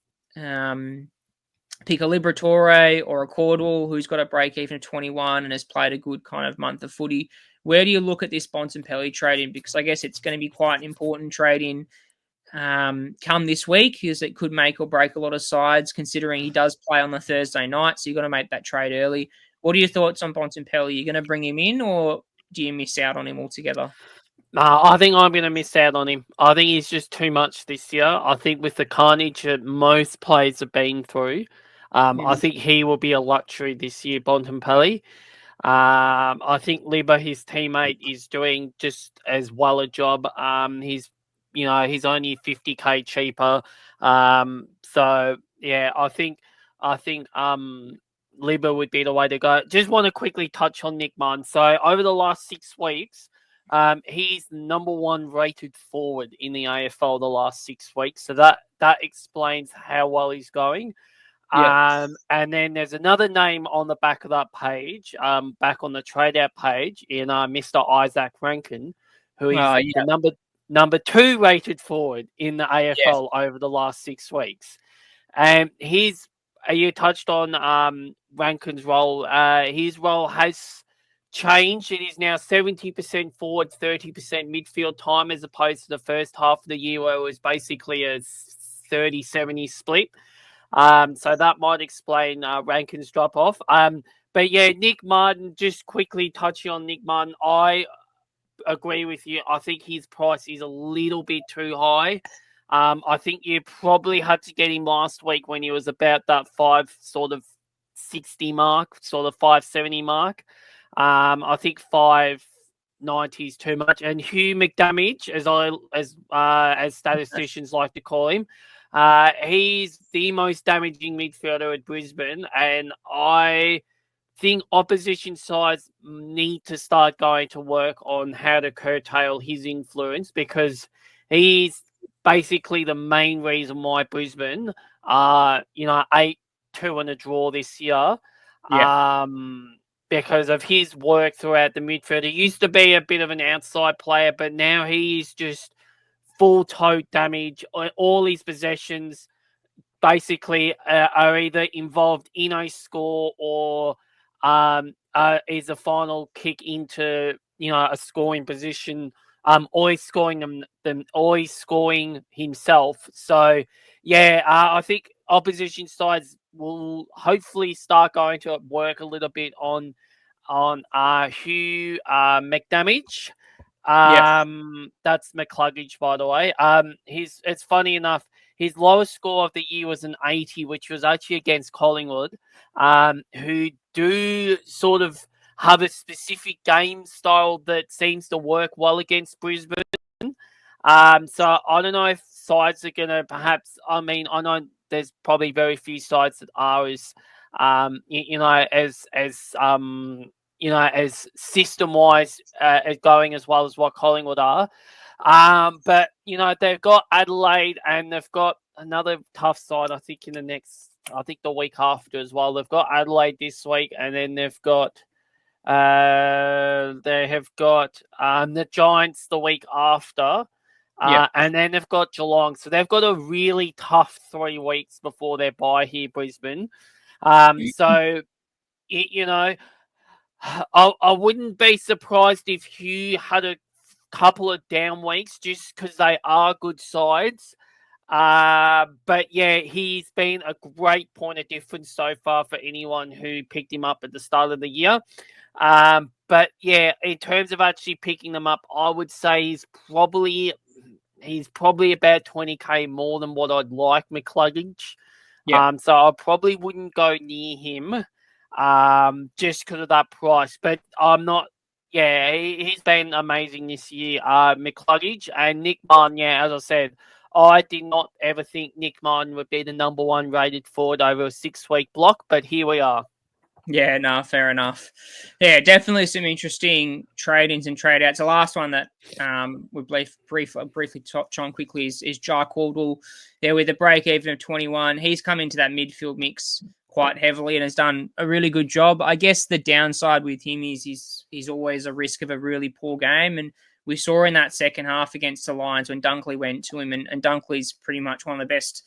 Liberatore or a Cordwell who's got a break even of 21 and has played a good kind of month of footy? Where do you look at this Bontempelli trade-in? Because I guess it's going to be quite an important trade-in come this week, because it could make or break a lot of sides, considering he does play on the Thursday night, so you've got to make that trade early. What are your thoughts on Bontempelli? Are you going to bring him in, or do you miss out on him altogether? I think I'm going to miss out on him. I think he's just too much this year. I think with the carnage that most players have been through, I think he will be a luxury this year, Bontempelli. I think Libba, his teammate, is doing just as well a job. He's only 50k cheaper. So yeah, I think Libba would be the way to go. Just want to quickly touch on Nick Martin. So over the last 6 weeks, he's number 1 rated forward in the AFL the last 6 weeks. So that explains how well he's going. Yeah. And then there's another name on the back of that page, back on the trade out page, in Mr. Isaac Rankin, who is the number 2 rated forward in the AFL over the last 6 weeks. And you touched on Rankin's role. His role has changed. It is now 70% forward, 30% midfield time, as opposed to the first half of the year where it was basically a 30-70 split. So that might explain Rankin's drop off. But yeah, Nick Martin, just quickly touching on Nick Martin, I agree with you. I think his price is a little bit too high. I think you probably had to get him last week when he was about that 560 mark, sort of 570 mark. I think 590 is too much. And Hugh McDamage, as statisticians like to call him, he's the most damaging midfielder at Brisbane, and I think opposition sides need to start going to work on how to curtail his influence, because he's basically the main reason why Brisbane are 8-2 in a draw this year. Yeah. Because of his work throughout the midfield. He used to be a bit of an outside player, but now he's just full tote damage. All his possessions basically are either involved in a score or is a final kick into a scoring position. Always scoring always scoring himself. So yeah, I think opposition sides will hopefully start going to work a little bit on Hugh McDamage. That's McCluggage, by the way. It's funny enough, his lowest score of the year was an 80, which was actually against Collingwood, who do sort of have a specific game style that seems to work well against Brisbane. So I don't know if sides are going to perhaps, I know there's probably very few sides that are as system-wise going as well as what Collingwood are. But, they've got Adelaide and they've got another tough side, I think, in the next I think the week after as well. They've got Adelaide this week, and then they have got the Giants the week after. Yeah. And then they've got Geelong. So they've got a really tough 3 weeks before their bye here, Brisbane. So, you know, I wouldn't be surprised if Hugh had a couple of down weeks just because they are good sides. But yeah, he's been a great point of difference so far for anyone who picked him up at the start of the year. But yeah, in terms of actually picking them up, I would say he's probably about 20k more than what I'd like McCluggage. Yeah. So I probably wouldn't go near him just because of that price. But I'm not. Yeah, he's been amazing this year. McCluggage and Nick Martin. Yeah, as I said, I did not ever think Nick Martin would be the number 1 rated forward over a 6-week block, but here we are. Yeah, no, fair enough. Yeah, definitely some interesting trade-ins and trade-outs. The last one that we briefly touch on quickly is Jai Caldwell. There with a break-even of 21. He's come into that midfield mix quite heavily and has done a really good job. I guess the downside with him is he's always a risk of a really poor game, and we saw in that second half against the Lions when Dunkley went to him, and Dunkley's pretty much one of the best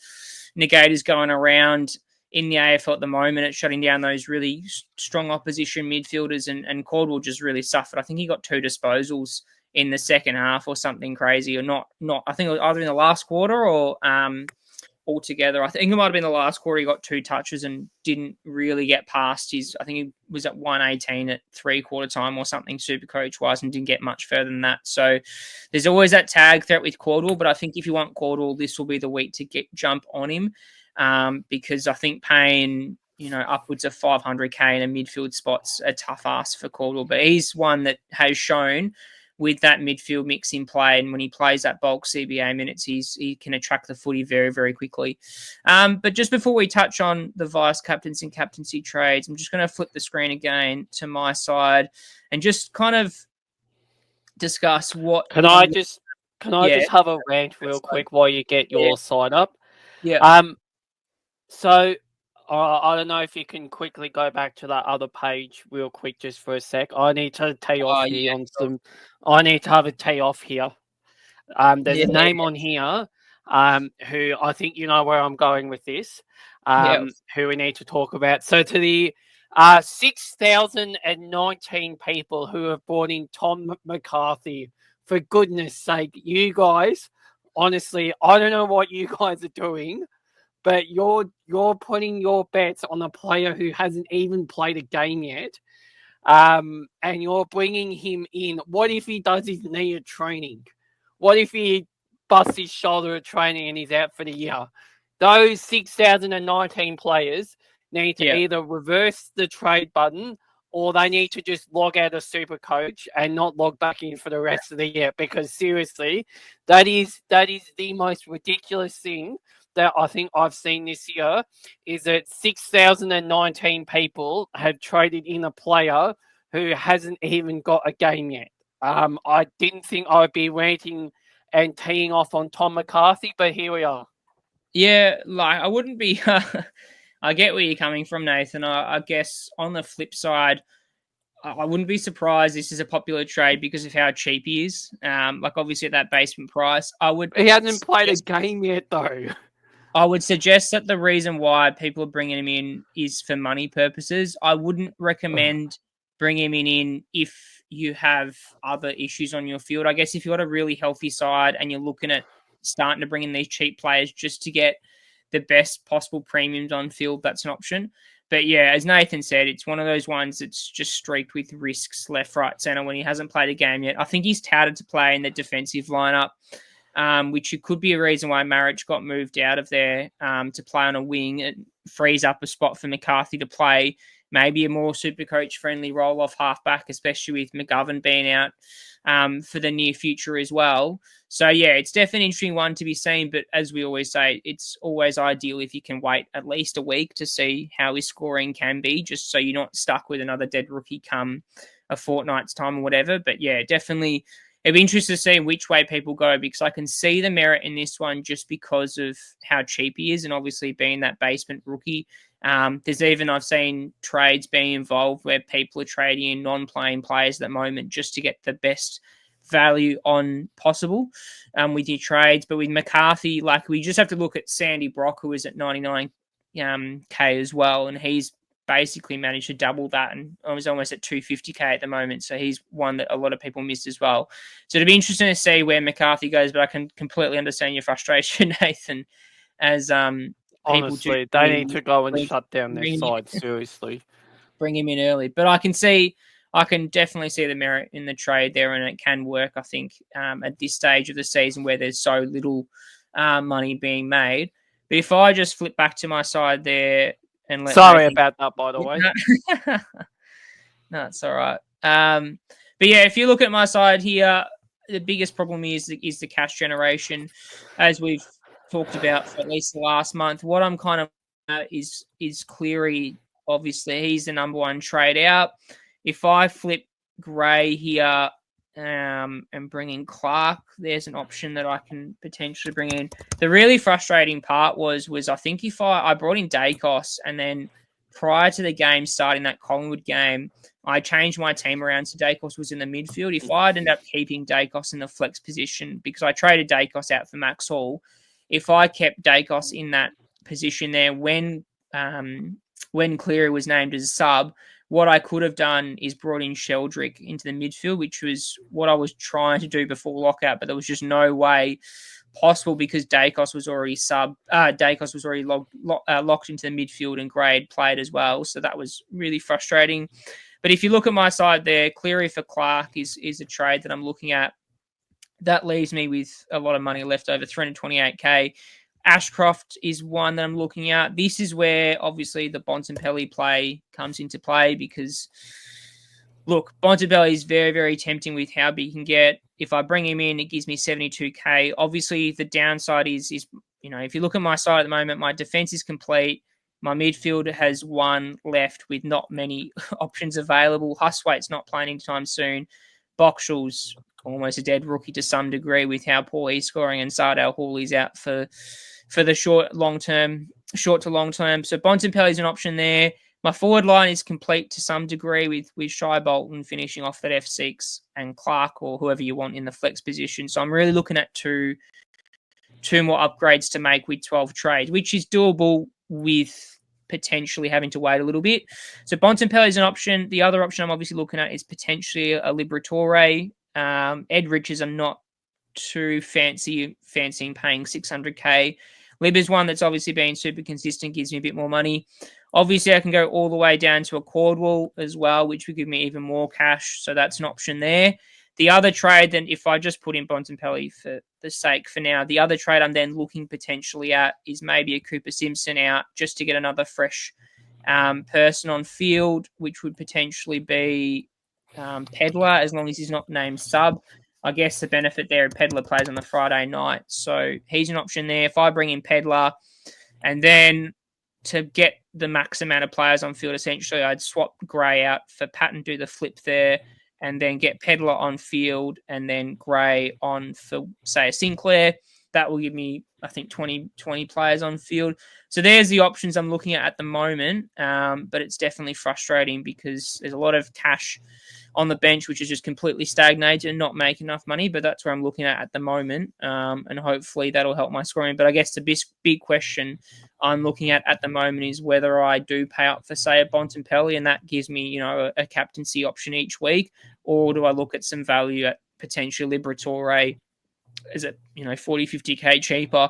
negators going around in the AFL at the moment at shutting down those really strong opposition midfielders, and Caldwell just really suffered. I think he got 2 disposals in the second half or something crazy, or not. I think it was either in the last quarter or altogether. I think it might have been the last quarter. He got 2 touches and didn't really get past his. I think he was at 118 at 3/4 time or something, SuperCoach wise, and didn't get much further than that. So there's always that tag threat with Caldwell, but I think if you want Caldwell, this will be the week to jump on him. Because I think paying, upwards of 500k in a midfield spot's a tough ask for Caldwell. But he's one that has shown with that midfield mix in play, and when he plays that bulk CBA minutes, he can attract the footy very, very quickly. But just before we touch on the vice captains and captaincy trades, I'm just going to flip the screen again to my side and just kind of discuss what. Can I just have a rant real quick while you get your side up? Yeah. So, I don't know if you can quickly go back to that other page real quick just for a sec. I need to tee off here on some. I need to have a tee off here. There's a name on here who I think you know where I'm going with this, who we need to talk about. So to the 6,019 people who have brought in Tom McCarthy, for goodness sake, you guys, honestly, I don't know what you guys are doing, but you're putting your bets on a player who hasn't even played a game yet, and you're bringing him in. What if he does his knee at training? What if he busts his shoulder at training and he's out for the year? Those 6,019 players need to either reverse the trade button or they need to just log out of SuperCoach and not log back in for the rest of the year. Because seriously, that is the most ridiculous thing that I think I've seen this year, is that 6,019 people have traded in a player who hasn't even got a game yet. I didn't think I would be ranting and teeing off on Tom McCarthy, but here we are. Yeah, I wouldn't be. I get where you're coming from, Nathan. I guess on the flip side, I wouldn't be surprised this is a popular trade because of how cheap he is. Obviously at that basement price, He hasn't played a game yet, though. I would suggest that the reason why people are bringing him in is for money purposes. I wouldn't recommend bringing him in if you have other issues on your field. I guess if you've got a really healthy side and you're looking at starting to bring in these cheap players just to get the best possible premiums on field, that's an option. But yeah, as Nathan said, it's one of those ones that's just streaked with risks left, right, centre when he hasn't played a game yet. I think he's touted to play in the defensive lineup, which could be a reason why Marriage got moved out of there to play on a wing. It frees up a spot for McCarthy to play maybe a more SuperCoach friendly roll-off halfback, especially with McGovern being out for the near future as well. So yeah, it's definitely an interesting one to be seen, but as we always say, it's always ideal if you can wait at least a week to see how his scoring can be, just so you're not stuck with another dead rookie come a fortnight's time or whatever. But yeah, definitely it'd be interesting to see which way people go, because I can see the merit in this one just because of how cheap he is, and obviously being that basement rookie. There's even, I've seen trades being involved where people are trading in non-playing players at the moment just to get the best value on possible with your trades. But with McCarthy, like, we just have to look at Sandy Brock, who is at 99 K as well, and he's basically managed to double that, and I was almost at 250K at the moment. So he's one that a lot of people missed as well. So it'll be interesting to see where McCarthy goes, but I can completely understand your frustration, Nathan, as honestly, they need to go and shut down their side, seriously. Bring him in early. But I can definitely see the merit in the trade there, and it can work, I think, at this stage of the season where there's so little money being made. But if I just flip back to my side there and let Sorry about that, by the way. No, it's all right. But yeah, if you look at my side here, the biggest problem is the cash generation, as we've talked about for at least the last month. What I'm kind of is Cleary. Obviously, he's the number one trade out. If I flip Gray here and bring in Clark, there's an option that I can potentially bring in. The really frustrating part was I think if I brought in Dacos, and then prior to the game starting, that Collingwood game, I changed my team around so Dacos was in the midfield. If I'd end up keeping Dacos in the flex position, because I traded Dacos out for Max Hall, if I kept Dacos in that position there when Cleary was named as a sub, what I could have done is brought in Sheldrick into the midfield, which was what I was trying to do before lockout, but there was just no way possible because Dacos was already locked into the midfield, and Gray had played as well. So that was really frustrating. But if you look at my side there, Cleary for Clark is a trade that I'm looking at. That leaves me with a lot of money left over, 328K. Ashcroft is one that I'm looking at. This is where obviously the Bontempelli play comes into play, because look, Bontempelli is very, very tempting with how big he can get. If I bring him in, it gives me 72K. Obviously, the downside is if you look at my side at the moment, my defense is complete. My midfield has one left with not many options available. Hustwaite's not playing anytime soon. Boxall's almost a dead rookie to some degree with how poor he's scoring, and Sardale Hawley's out for the short to long term. So Bontempelli's an option there. My forward line is complete to some degree with Shai Bolton finishing off that F6 and Clark or whoever you want in the flex position. So I'm really looking at two more upgrades to make with 12 trades, which is doable with potentially having to wait a little bit. So Bontempelli is an option. The other option I'm obviously looking at is potentially a Liberatore. Ed Richards, I'm not too fancying paying 600K. Lib is one that's obviously been super consistent, gives me a bit more money. Obviously, I can go all the way down to a Cordwell as well, which would give me even more cash. So that's an option there. The other trade, then, if I just put in Bontempelli for the sake for now, the other trade I'm then looking potentially at is maybe a Cooper Simpson out just to get another fresh person on field, which would potentially be Pedlar, as long as he's not named sub. I guess the benefit there, Pedlar plays on the Friday night, so he's an option there. If I bring in Pedlar, and then to get the max amount of players on field, essentially, I'd swap Gray out for Patton, do the flip there, and then get Pedlar on field, and then Gray on for, say, a Sinclair. That will give me, I think, 20 players on field. So there's the options I'm looking at the moment, but it's definitely frustrating because there's a lot of cash on the bench, which is just completely stagnated and not making enough money. But that's where I'm looking at the moment, and hopefully that'll help my scoring. But I guess the big question I'm looking at the moment is whether I do pay up for, say, a Bontempelli, and that gives me, a captaincy option each week, or do I look at some value at potentially Liberatore? Is it 40, 50K cheaper,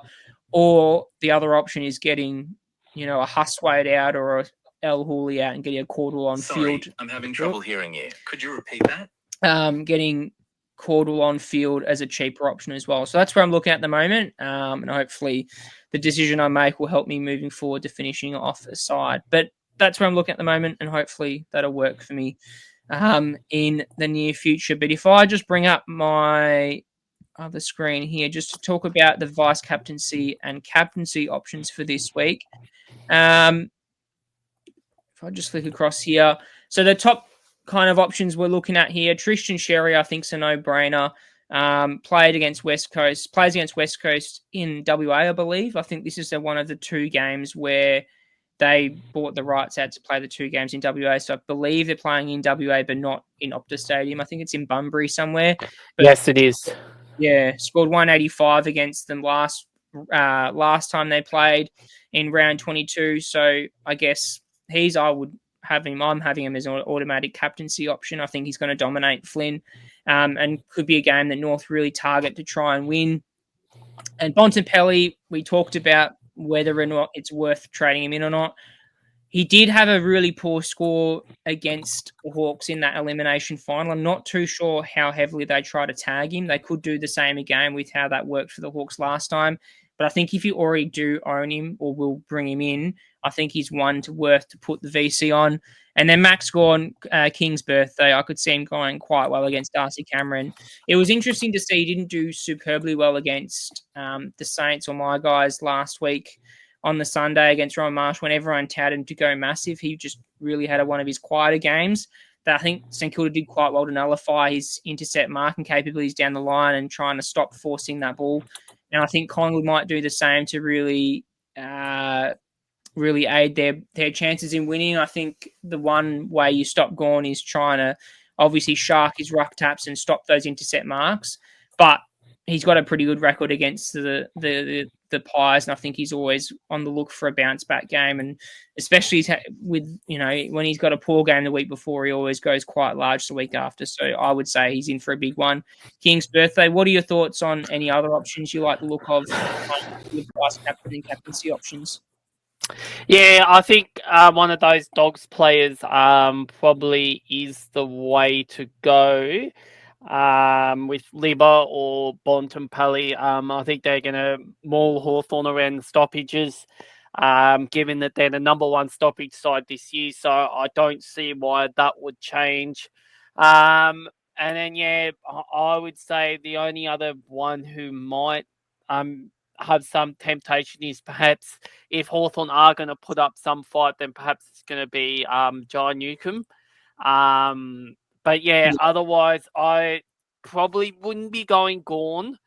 or the other option is getting a Hustwaite out or a El Hooley out and getting a Cordwell on field. I'm having trouble hearing you. Could you repeat that? Getting Cordwell on field as a cheaper option as well. So that's where I'm looking at the moment, and hopefully the decision I make will help me moving forward to finishing off a side. But that's where I'm looking at the moment, and hopefully that'll work for me in the near future. But if I just bring up my other screen here just to talk about the vice captaincy and captaincy options for this week. If I just flick across here. So the top kind of options we're looking at here, Tristan Sherry, I think, is a no-brainer. plays against West Coast in WA, I believe. I think this is one of the 2 games where they bought the rights out to play the 2 games in WA. So I believe they're playing in WA, but not in Optus Stadium. I think it's in Bunbury somewhere. But yes, it is. yeah, scored 185 against them last time they played in round 22. So I guess I'm having him as an automatic captaincy option. I think he's going to dominate Flynn, and could be a game that North really target to try and win. And Bontempelli, we talked about whether or not it's worth trading him in or not. He did have a really poor score against the Hawks in that elimination final. I'm not too sure how heavily they try to tag him. They could do the same again with how that worked for the Hawks last time. But I think if you already do own him or will bring him in, I think he's one worth to put the VC on. And then Max Gawn, King's birthday, I could see him going quite well against Darcy Cameron. It was interesting to see he didn't do superbly well against the Saints or my guys last week on the Sunday against Ron Marsh when everyone touted him to go massive. He just really had one of his quieter games that I think St Kilda did quite well to nullify his intercept marking capabilities down the line and trying to stop forcing that ball. And I think Collingwood might do the same to really aid their chances in winning. I think the one way you stop Gawn is trying to obviously shark his ruck taps and stop those intercept marks. But he's got a pretty good record against the Pies, and I think he's always on the look for a bounce back game. And especially with when he's got a poor game the week before, he always goes quite large the week after. So I would say he's in for a big one. King's birthday. What are your thoughts on any other options you like the look of with vice captain and captaincy options? Yeah, I think one of those Dogs players probably is the way to go with Libba or Bontempelli. I think they're going to maul Hawthorn around the stoppages, given that they're the number 1 stoppage side this year. So I don't see why that would change. And then, I would say the only other one who might have some temptation is perhaps if Hawthorn are going to put up some fight, then perhaps it's going to be John Newcomb. But otherwise I probably wouldn't be going Gawn.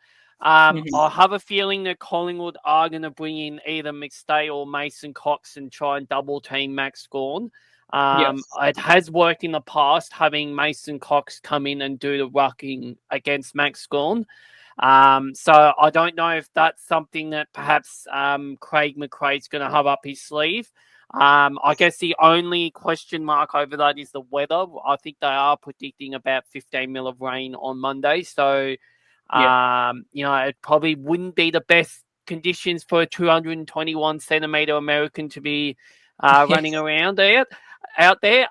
I have a feeling that Collingwood are going to bring in either McStay or Mason Cox and try and double team Max Gawn. It has worked in the past having Mason Cox come in and do the rucking against Max Gawn. So I don't know if that's something that perhaps Craig McRae's going to have up his sleeve. I guess the only question mark over that is the weather. I think they are predicting about 15 mil of rain on Monday. So, it probably wouldn't be the best conditions for a 221 centimeter American to be running around out there.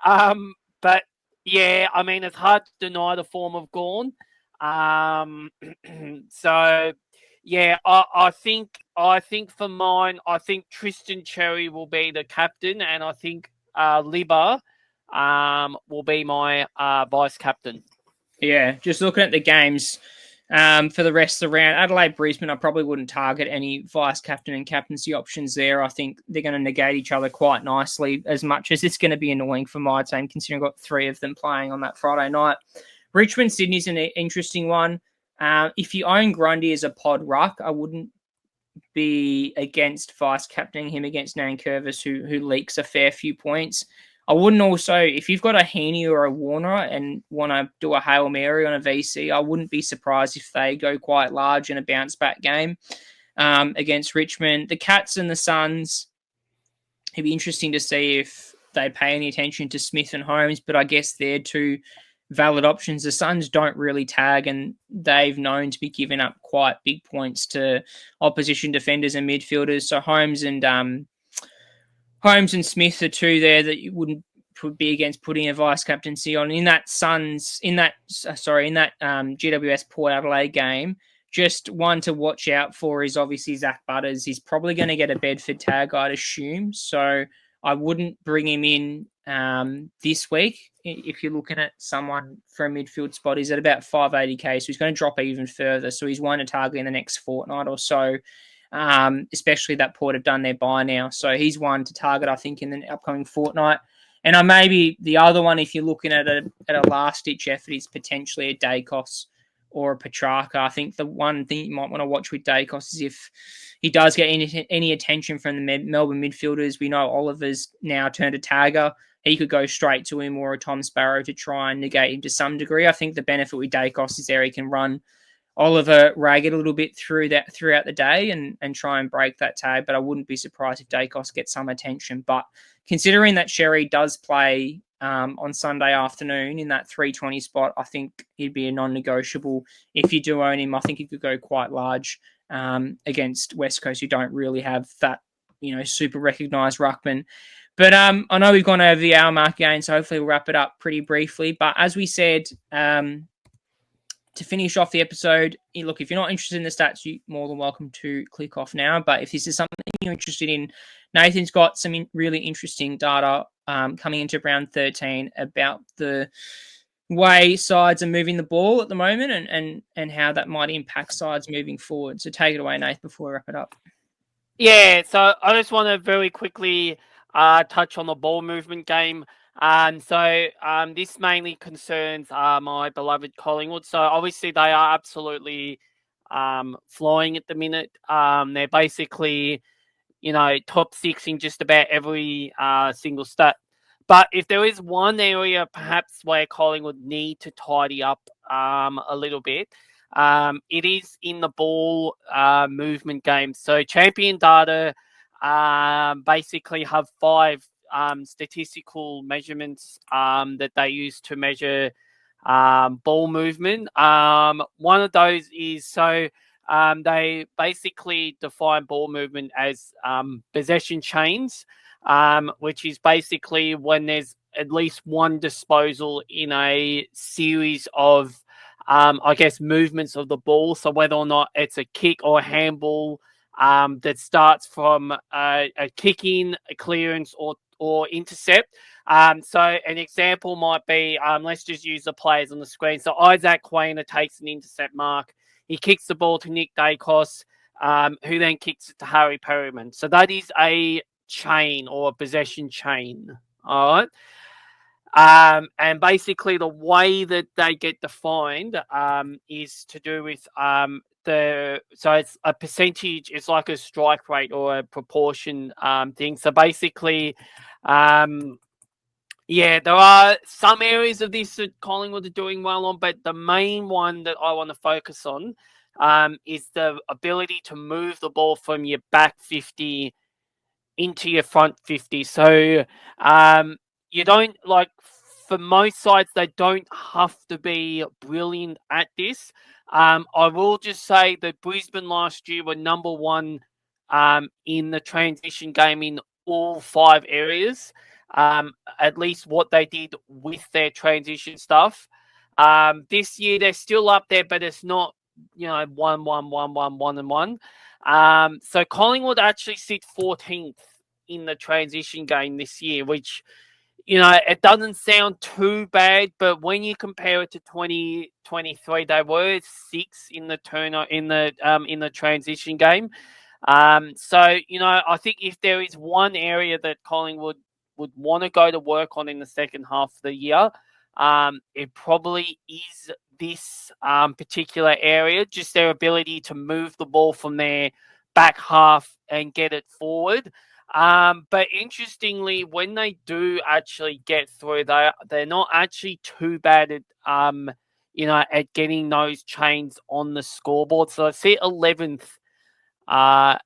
But yeah, I mean, it's hard to deny the form of Gawn. So yeah, I think for mine, I think Tristan Cherry will be the captain, and I think Libba will be my vice captain. Yeah, just looking at the games for the rest of the round, Adelaide Brisbane, I probably wouldn't target any vice captain and captaincy options there. I think they're going to negate each other quite nicely, as much as it's going to be annoying for my team, considering I've got 3 of them playing on that Friday night. Richmond Sydney's an interesting one. If you own Grundy as a pod ruck, I wouldn't be against vice captaining him against Nankervis, who leaks a fair few points. I wouldn't also, if you've got a Heaney or a Warner and want to do a Hail Mary on a VC, I wouldn't be surprised if they go quite large in a bounce back game against Richmond. The Cats and the Suns, it'd be interesting to see if they pay any attention to Smith and Holmes, but I guess they're 2 valid options. The Suns don't really tag, and they've known to be giving up quite big points to opposition defenders and midfielders. So Holmes and Smith are 2 there that you wouldn't be against putting a vice captaincy on. In that GWS Port Adelaide game, just one to watch out for is obviously Zach Butters. He's probably going to get a Bedford tag, I'd assume. So I wouldn't bring him in this week. If you're looking at someone for a midfield spot, he's at about 580k, so he's going to drop even further. So he's one to target in the next fortnight or so, especially that Port have done their buy now. So he's one to target, I think, in the upcoming fortnight. And maybe the other one, if you're looking at a last-ditch effort, is potentially a Dacos. or a Petrarca. I think the one thing you might want to watch with Dacos is if he does get any attention from the Melbourne midfielders. We know Oliver's now turned a tagger. He could go straight to him or a Tom Sparrow to try and negate him to some degree. I think the benefit with Dacos is there he can run Oliver ragged a little bit throughout the day and try and break that tag. But I wouldn't be surprised if Dacos gets some attention. But considering that Sherry does play on Sunday afternoon in that 320 spot, I think he'd be a non-negotiable. If you do own him, I think he could go quite large against West Coast, who don't really have that, super recognised ruckman. But I know we've gone over the hour mark again, so hopefully we'll wrap it up pretty briefly. But as we said, to finish off the episode, look, if you're not interested in the stats, you're more than welcome to click off now. But if this is something you're interested in, Nathan's got some really interesting data coming into round 13 about the way sides are moving the ball at the moment and how that might impact sides moving forward. So take it away, Nath, before we wrap it up. Yeah, so I just want to very quickly touch on the ball movement game. This mainly concerns my beloved Collingwood. So obviously they are absolutely flying at the minute. They're basically, top 6 in just about every single stat. But if there is one area perhaps where Collingwood need to tidy up a little bit, it is in the ball movement game. So Champion Data basically have 5 statistical measurements that they use to measure ball movement. One of those is they basically define ball movement as possession chains, which is basically when there's at least one disposal in a series of, movements of the ball. So whether or not it's a kick or a handball that starts from a kick in, a clearance, or intercept. So an example might be, let's just use the players on the screen. So Isaac Quainer takes an intercept mark. He kicks the ball to Nick Dacos, who then kicks it to Harry Perryman. So that is a chain or a possession chain. All right. And basically the way that they get defined is to do with so it's a percentage, it's like a strike rate or a proportion thing. So basically, there are some areas of this that Collingwood are doing well on, but the main one that I want to focus on is the ability to move the ball from your back 50 into your front 50. So you don't, for most sides, they don't have to be brilliant at this. I will just say that Brisbane last year were number 1 in the transition game in all 5 areas, at least what they did with their transition stuff. This year they're still up there, but it's not 1, 1, 1, 1, 1, and 1. So Collingwood actually sit 14th in the transition game this year, which it doesn't sound too bad, but when you compare it to 2023, they were 6 in the transition game. I think if there is one area that Collingwood would want to go to work on in the second half of the year, it probably is this particular area, just their ability to move the ball from their back half and get it forward. But interestingly, when they do actually get through, they're not actually too bad at at getting those chains on the scoreboard. So I see 11th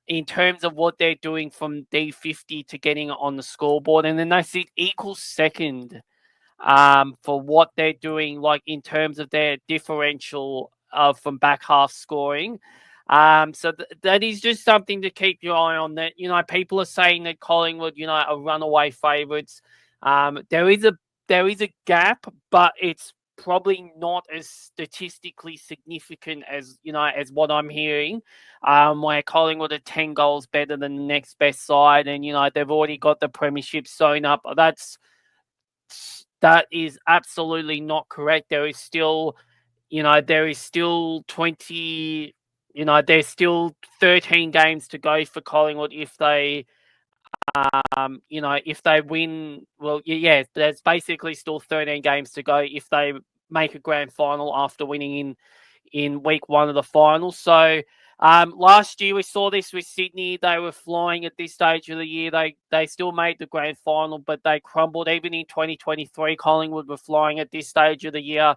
in terms of what they're doing from D50 to getting it on the scoreboard, and then they sit equal second for what they're doing, in terms of their differential from back half scoring. So that is just something to keep your eye on. That people are saying that Collingwood, are runaway favourites. There is a gap, but it's probably not as statistically significant as what I'm hearing. Where Collingwood are 10 goals better than the next best side, and they've already got the premiership sewn up. That is absolutely not correct. There is still 20. There's still 13 games to go for Collingwood if they, if they win. Well, there's basically still 13 games to go if they make a grand final after winning in week 1 of the final. So last year we saw this with Sydney. They were flying at this stage of the year. They still made the grand final, but they crumbled. Even in 2023, Collingwood were flying at this stage of the year.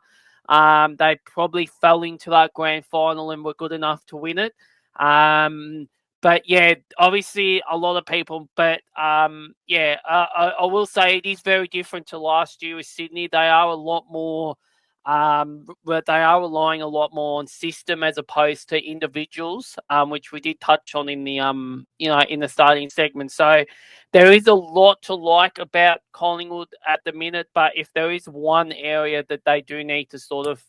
They probably fell into that grand final and were good enough to win it. But yeah, obviously a lot of people. But I will say it is very different to last year with Sydney. They are a lot more. But they are relying a lot more on system as opposed to individuals, which we did touch on in the in the starting segment. So there is a lot to like about Collingwood at the minute, but if there is one area that they do need to sort of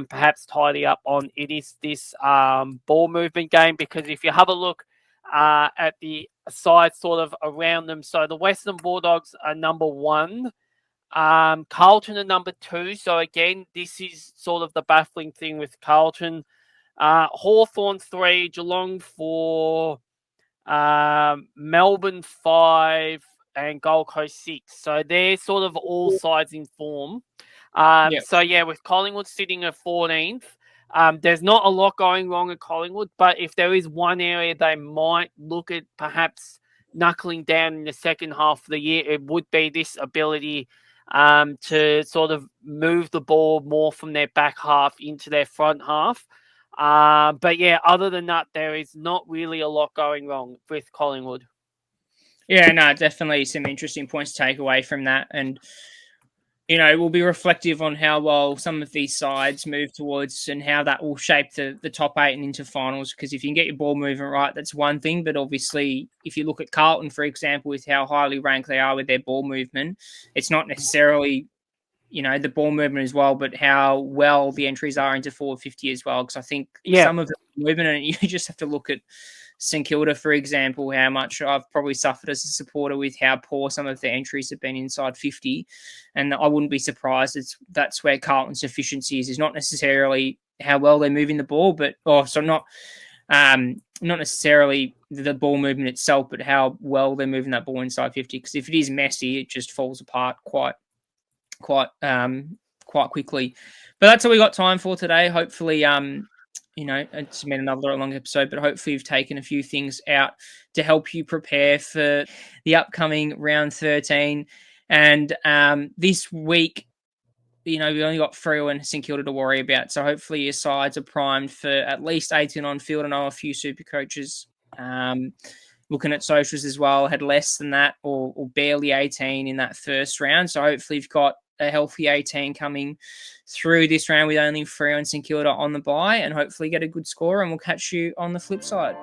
perhaps tidy up on, it is this ball movement game, because if you have a look at the side sort of around them, so the Western Bulldogs are number 1. Carlton are number 2. So again, this is sort of the baffling thing with Carlton. Hawthorn 3, Geelong 4, Melbourne 5, and Gold Coast 6. So they're sort of all sides in form. So yeah, with Collingwood sitting at 14th, there's not a lot going wrong at Collingwood, but if there is one area they might look at perhaps knuckling down in the second half of the year, it would be this ability to sort of move the ball more from their back half into their front half. But yeah, other than that, there is not really a lot going wrong with Collingwood. Yeah, no, definitely some interesting points to take away from that. And, we'll be reflective on how well some of these sides move towards and how that will shape the top 8 and into finals. Because if you can get your ball movement right, that's one thing. But obviously, if you look at Carlton, for example, with how highly ranked they are with their ball movement, it's not necessarily, the ball movement as well, but how well the entries are into 450 as well. Because I think some of the movement, and you just have to look at St Kilda, for example, how much I've probably suffered as a supporter with how poor some of the entries have been inside 50. And I wouldn't be surprised that's where Carlton's efficiency is not necessarily how well they're moving the ball, but not necessarily the ball movement itself, but how well they're moving that ball inside 50. Because if it is messy, it just falls apart quite quickly. But that's all we got time for today. Hopefully, it's been another long episode, but hopefully you've taken a few things out to help you prepare for the upcoming round 13. And this week, we only got Freo and St Kilda to worry about. So hopefully your sides are primed for at least 18 on field. I know a few super coaches looking at socials as well had less than that or barely 18 in that first round. So hopefully you've got a healthy 18 coming through this round with only Freo and St Kilda on the bye, and hopefully get a good score, and we'll catch you on the flip side.